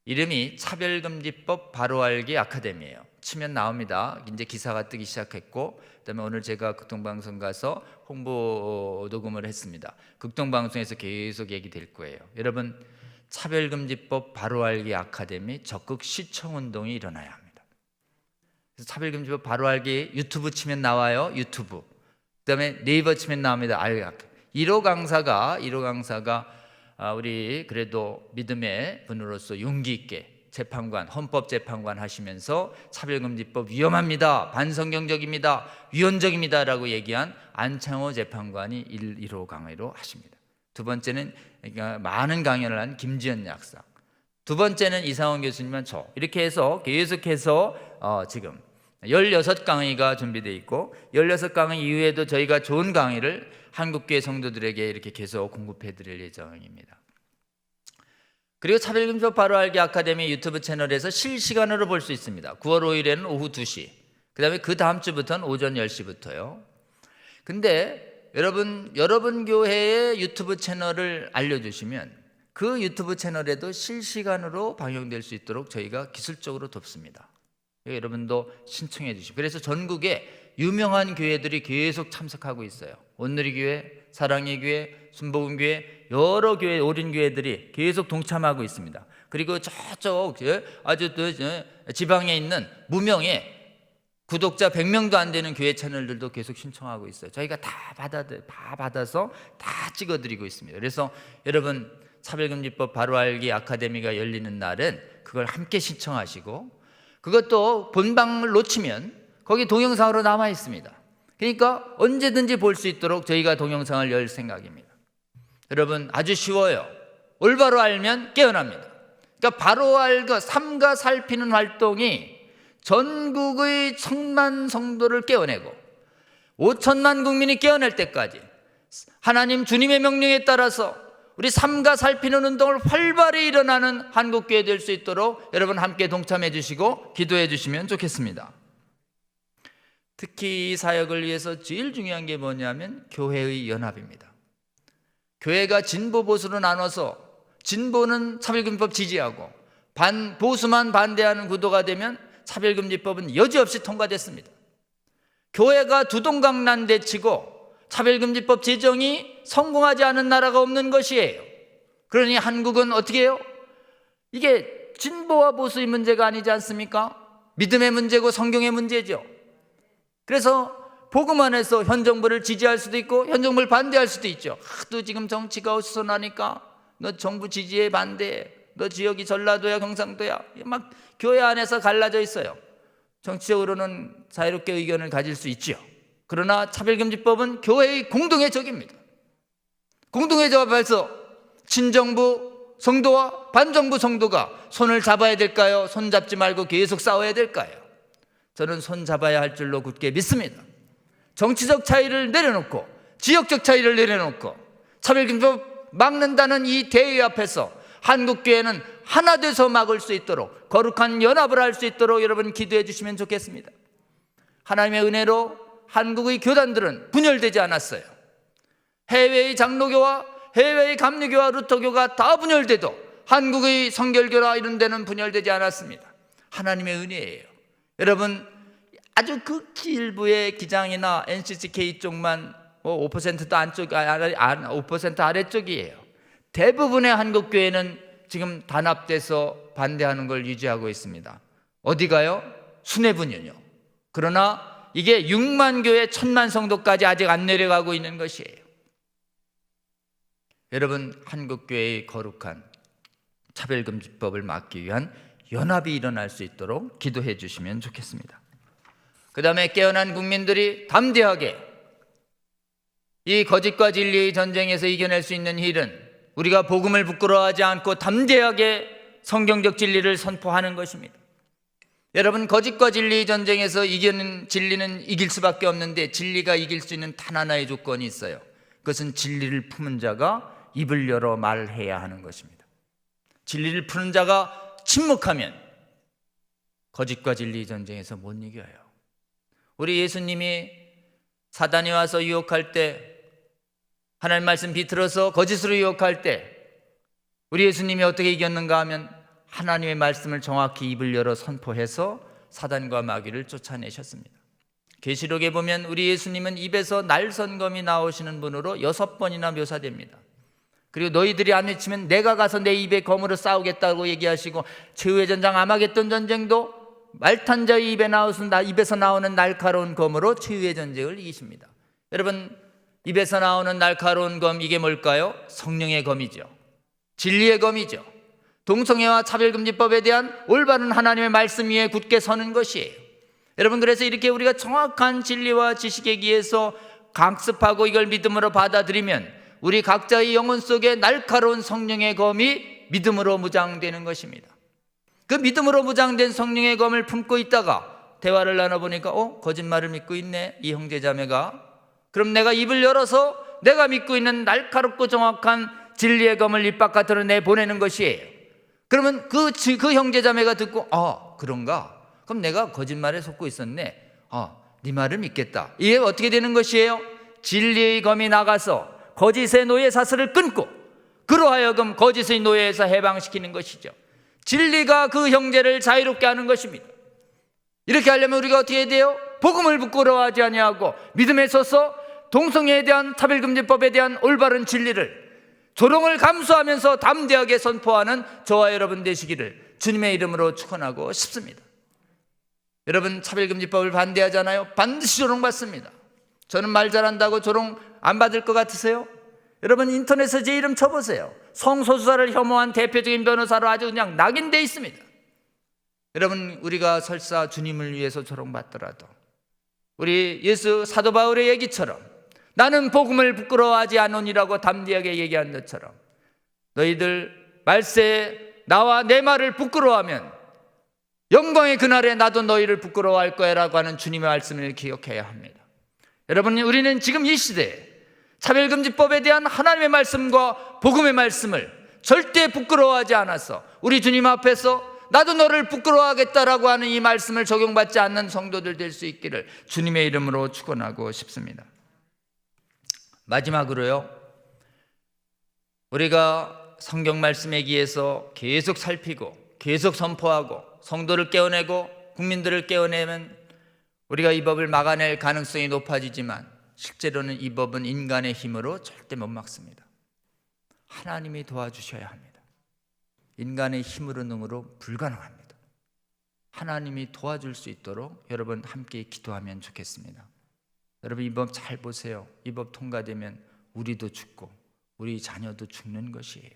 이름이 차별금지법 바로 알기 아카데미예요. 치면 나옵니다. 이제 기사가 뜨기 시작했고, 그다음에 오늘 제가 극동방송 가서 홍보 녹음을 했습니다. 극동방송에서 계속 얘기될 거예요. 여러분, 차별금지법 바로 알기 아카데미 적극 시청운동이 일어나야 합니다. 그래서 차별금지법 바로 알기 유튜브 치면 나와요. 유튜브. 그다음에 네이버 치면 나옵니다. 1호 강사가 우리 그래도 믿음의 분으로서 용기 있게 재판관, 헌법재판관 하시면서 차별금지법 위험합니다, 반성경적입니다, 위헌적입니다 라고 얘기한 안창호 재판관이 1호 강의로 하십니다. 두 번째는 그러니까 많은 강연을 한 김지연 약사, 두 번째는 이상원 교수님은 저, 이렇게 해서 계속해서 지금 16강의가 준비되어 있고 16강의 이후에도 저희가 좋은 강의를 한국교회 성도들에게 이렇게 계속 공급해 드릴 예정입니다. 그리고 차별금지법 바로 알기 아카데미 유튜브 채널에서 실시간으로 볼 수 있습니다. 9월 5일에는 오후 2시, 그 다음에 그 다음 주부터는 오전 10시부터요. 근데 여러분 교회의 유튜브 채널을 알려주시면 그 유튜브 채널에도 실시간으로 방영될 수 있도록 저희가 기술적으로 돕습니다. 여러분도 신청해 주시고, 그래서 전국에 유명한 교회들이 계속 참석하고 있어요. 온누리 교회, 사랑의 교회, 순복음 교회, 여러 교회, 오린 교회들이 계속 동참하고 있습니다. 그리고 저쪽 아주 또 지방에 있는 무명의 구독자 100명도 안 되는 교회 채널들도 계속 신청하고 있어요. 저희가 다 받아서 다 찍어드리고 있습니다. 그래서 여러분 차별금지법 바로 알기 아카데미가 열리는 날은 그걸 함께 신청하시고, 그것도 본방을 놓치면 거기 동영상으로 남아 있습니다. 그러니까 언제든지 볼 수 있도록 저희가 동영상을 열 생각입니다. 여러분 아주 쉬워요. 올바로 알면 깨어납니다. 그러니까 바로 알고 삼가 살피는 활동이 전국의 1,000만 성도를 깨어내고 5천만 국민이 깨어날 때까지 하나님 주님의 명령에 따라서 우리 삼가 살피는 운동을 활발히 일어나는 한국교회 될 수 있도록 여러분 함께 동참해 주시고 기도해 주시면 좋겠습니다. 특히 이 사역을 위해서 제일 중요한 게 뭐냐면 교회의 연합입니다. 교회가 진보 보수로 나눠서 진보는 차별금지법 지지하고 보수만 반대하는 구도가 되면 차별금지법은 여지없이 통과됐습니다. 교회가 두동강난대치고 차별금지법 제정이 성공하지 않은 나라가 없는 것이에요. 그러니 한국은 어떻게 해요? 이게 진보와 보수의 문제가 아니지 않습니까? 믿음의 문제고 성경의 문제죠. 그래서 복음 안에서 현 정부를 지지할 수도 있고 현 정부를 반대할 수도 있죠. 하도 지금 정치가 어수선하니까 너 정부 지지에 반대해, 너 지역이 전라도야 경상도야, 막 교회 안에서 갈라져 있어요. 정치적으로는 자유롭게 의견을 가질 수 있죠. 그러나 차별금지법은 교회의 공동의 적입니다. 공동의 적 앞에서 친정부 성도와 반정부 성도가 손을 잡아야 될까요? 손 잡지 말고 계속 싸워야 될까요? 저는 손 잡아야 할 줄로 굳게 믿습니다. 정치적 차이를 내려놓고 지역적 차이를 내려놓고 차별금지법 막는다는 이 대의 앞에서 한국교회는 하나 돼서 막을 수 있도록 거룩한 연합을 할 수 있도록 여러분 기도해 주시면 좋겠습니다. 하나님의 은혜로 한국의 교단들은 분열되지 않았어요. 해외의 장로교와 해외의 감리교와 루터교가 다 분열돼도 한국의 성결교라 이런 데는 분열되지 않았습니다. 하나님의 은혜예요. 여러분 아주 극히 일부의 기장이나 NCCK 쪽만 5%도 안쪽 5% 아래쪽이에요. 대부분의 한국교회는 지금 단합돼서 반대하는 걸 유지하고 있습니다. 어디가요? 수뇌분열요. 그러나 이게 6만 교회 1,000만 성도까지 아직 안 내려가고 있는 것이에요. 여러분 한국교회의 거룩한 차별금지법을 막기 위한 연합이 일어날 수 있도록 기도해 주시면 좋겠습니다. 그 다음에 깨어난 국민들이 담대하게 이 거짓과 진리의 전쟁에서 이겨낼 수 있는 일은 우리가 복음을 부끄러워하지 않고 담대하게 성경적 진리를 선포하는 것입니다. 여러분 거짓과 진리의 전쟁에서 이기는 진리는 이길 수밖에 없는데 진리가 이길 수 있는 단 하나의 조건이 있어요. 그것은 진리를 품은 자가 입을 열어 말해야 하는 것입니다. 진리를 푸는 자가 침묵하면 거짓과 진리의 전쟁에서 못 이겨요. 우리 예수님이 사단이 와서 유혹할 때, 하나님 말씀 비틀어서 거짓으로 유혹할 때 우리 예수님이 어떻게 이겼는가 하면 하나님의 말씀을 정확히 입을 열어 선포해서 사단과 마귀를 쫓아내셨습니다. 계시록에 보면 우리 예수님은 입에서 날선검이 나오시는 분으로 6번이나 묘사됩니다. 그리고 너희들이 안 외치면 내가 가서 내 입에 검으로 싸우겠다고 얘기하시고, 최후의 전장 아마겟돈 전쟁도 말탄 자의 입에서 나오는 날카로운 검으로 최후의 전쟁을 이기십니다. 여러분 입에서 나오는 날카로운 검, 이게 뭘까요? 성령의 검이죠. 진리의 검이죠. 동성애와 차별금지법에 대한 올바른 하나님의 말씀 위에 굳게 서는 것이에요. 여러분, 그래서 이렇게 우리가 정확한 진리와 지식에 의해서 강습하고 이걸 믿음으로 받아들이면 우리 각자의 영혼 속에 날카로운 성령의 검이 믿음으로 무장되는 것입니다. 그 믿음으로 무장된 성령의 검을 품고 있다가 대화를 나눠보니까 거짓말을 믿고 있네, 이 형제자매가. 그럼 내가 입을 열어서 내가 믿고 있는 날카롭고 정확한 진리의 검을 입 바깥으로 내보내는 것이에요. 그러면 그 형제자매가 듣고 그런가? 그럼 내가 거짓말에 속고 있었네. 네 말을 믿겠다. 이게 어떻게 되는 것이에요? 진리의 검이 나가서 거짓의 노예 사슬을 끊고 그로 하여금 거짓의 노예에서 해방시키는 것이죠. 진리가 그 형제를 자유롭게 하는 것입니다. 이렇게 하려면 우리가 어떻게 해야 돼요? 복음을 부끄러워하지 아니하고 믿음에 서서 동성애에 대한 차별금지법에 대한 올바른 진리를 조롱을 감수하면서 담대하게 선포하는 저와 여러분 되시기를 주님의 이름으로 축원하고 싶습니다. 여러분, 차별금지법을 반대하잖아요. 반드시 조롱받습니다. 저는 말 잘한다고 조롱 안 받을 것 같으세요? 여러분, 인터넷에 제 이름 쳐보세요. 성소수자를 혐오한 대표적인 변호사로 아주 그냥 낙인돼 있습니다. 여러분, 우리가 설사 주님을 위해서 조롱받더라도 우리 예수 사도 바울의 얘기처럼 나는 복음을 부끄러워하지 않으니라고 담대하게 얘기한 것처럼 너희들 말세에 나와 내 말을 부끄러워하면 영광의 그날에 나도 너희를 부끄러워할 거야 라고 하는 주님의 말씀을 기억해야 합니다. 여러분, 우리는 지금 이 시대에 차별금지법에 대한 하나님의 말씀과 복음의 말씀을 절대 부끄러워하지 않아서 우리 주님 앞에서 나도 너를 부끄러워하겠다라고 하는 이 말씀을 적용받지 않는 성도들 될 수 있기를 주님의 이름으로 축원하고 싶습니다. 마지막으로요, 우리가 성경 말씀에 의해서 계속 살피고 계속 선포하고 성도를 깨어내고 국민들을 깨어내면 우리가 이 법을 막아낼 가능성이 높아지지만 실제로는 이 법은 인간의 힘으로 절대 못 막습니다. 하나님이 도와주셔야 합니다. 인간의 힘으로 능으로 불가능합니다. 하나님이 도와줄 수 있도록 여러분 함께 기도하면 좋겠습니다. 여러분, 이 법 잘 보세요. 이 법 통과되면 우리도 죽고 우리 자녀도 죽는 것이에요.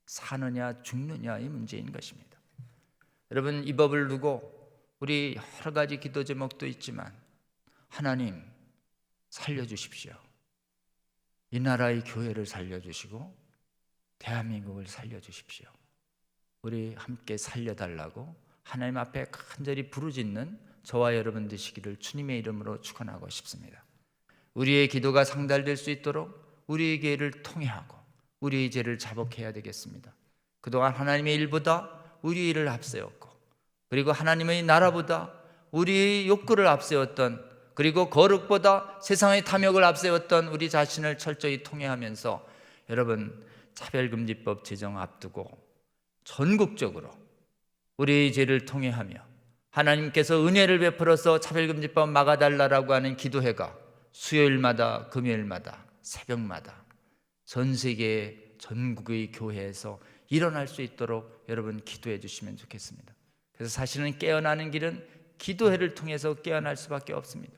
사느냐 죽느냐의 문제인 것입니다. 여러분, 이 법을 두고 우리 여러 가지 기도 제목도 있지만 하나님 살려주십시오. 이 나라의 교회를 살려주시고 대한민국을 살려주십시오. 우리 함께 살려달라고 하나님 앞에 간절히 부르짖는 저와 여러분 되시기를 주님의 이름으로 축원하고 싶습니다. 우리의 기도가 상달될 수 있도록 우리의 교회를 통회하고 우리의 죄를 자복해야 되겠습니다. 그동안 하나님의 일보다 우리의 일을 앞세웠고 그리고 하나님의 나라보다 우리의 욕구를 앞세웠던, 그리고 거룩보다 세상의 탐욕을 앞세웠던 우리 자신을 철저히 통회하면서 여러분, 차별금지법 제정 앞두고 전국적으로 우리의 죄를 통회하며 하나님께서 은혜를 베풀어서 차별금지법 막아달라고 하는 기도회가 수요일마다 금요일마다 새벽마다 전 세계 전국의 교회에서 일어날 수 있도록 여러분 기도해 주시면 좋겠습니다. 그래서 사실은 깨어나는 길은 기도회를 통해서 깨어날 수밖에 없습니다.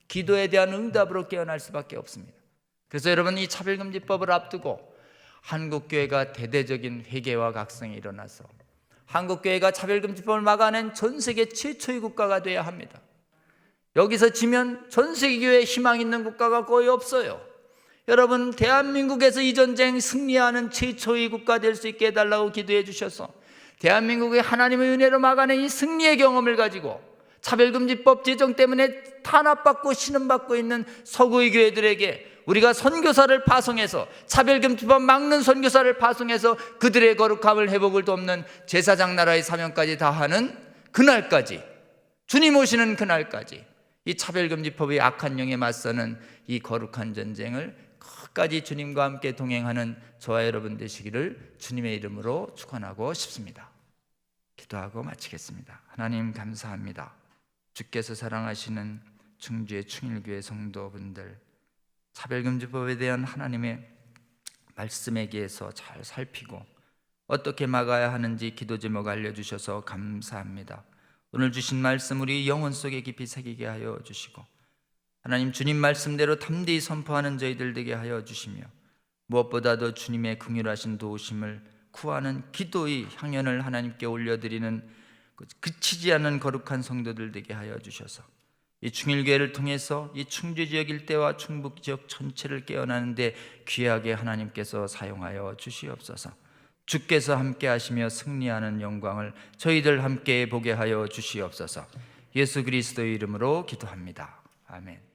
기도에 대한 응답으로 깨어날 수밖에 없습니다. 그래서 여러분, 이 차별금지법을 앞두고 한국교회가 대대적인 회개와 각성이 일어나서 한국교회가 차별금지법을 막아낸 전 세계 최초의 국가가 되어야 합니다. 여기서 지면 전 세계 교회에 희망 있는 국가가 거의 없어요. 여러분, 대한민국에서 이 전쟁 승리하는 최초의 국가 될 수 있게 해달라고 기도해 주셔서 대한민국의 하나님의 은혜로 막아낸 이 승리의 경험을 가지고 차별금지법 제정 때문에 탄압받고 신음받고 있는 서구의 교회들에게 우리가 선교사를 파송해서 차별금지법 막는 선교사를 파송해서 그들의 거룩함을 회복을 돕는 제사장 나라의 사명까지 다하는 그날까지, 주님 오시는 그날까지 이 차별금지법의 악한 영에 맞서는 이 거룩한 전쟁을 끝까지 주님과 함께 동행하는 저와 여러분 되시기를 주님의 이름으로 축원하고 싶습니다. 기도하고 마치겠습니다. 하나님 감사합니다. 주께서 사랑하시는 충주의 충일교회 성도분들, 차별금지법에 대한 하나님의 말씀에 의해서 잘 살피고 어떻게 막아야 하는지 기도 제목 알려주셔서 감사합니다. 오늘 주신 말씀 우리 영혼 속에 깊이 새기게 하여 주시고 하나님, 주님 말씀대로 담대히 선포하는 저희들 되게 하여 주시며 무엇보다도 주님의 긍휼하신 도우심을 구하는 기도의 향연을 하나님께 올려드리는 그치지 않는 거룩한 성도들 되게 하여 주셔서 이 충일교회를 통해서 이 충주 지역 일대와 충북 지역 전체를 깨어나는데 귀하게 하나님께서 사용하여 주시옵소서. 주께서 함께 하시며 승리하는 영광을 저희들 함께 보게 하여 주시옵소서. 예수 그리스도의 이름으로 기도합니다. 아멘.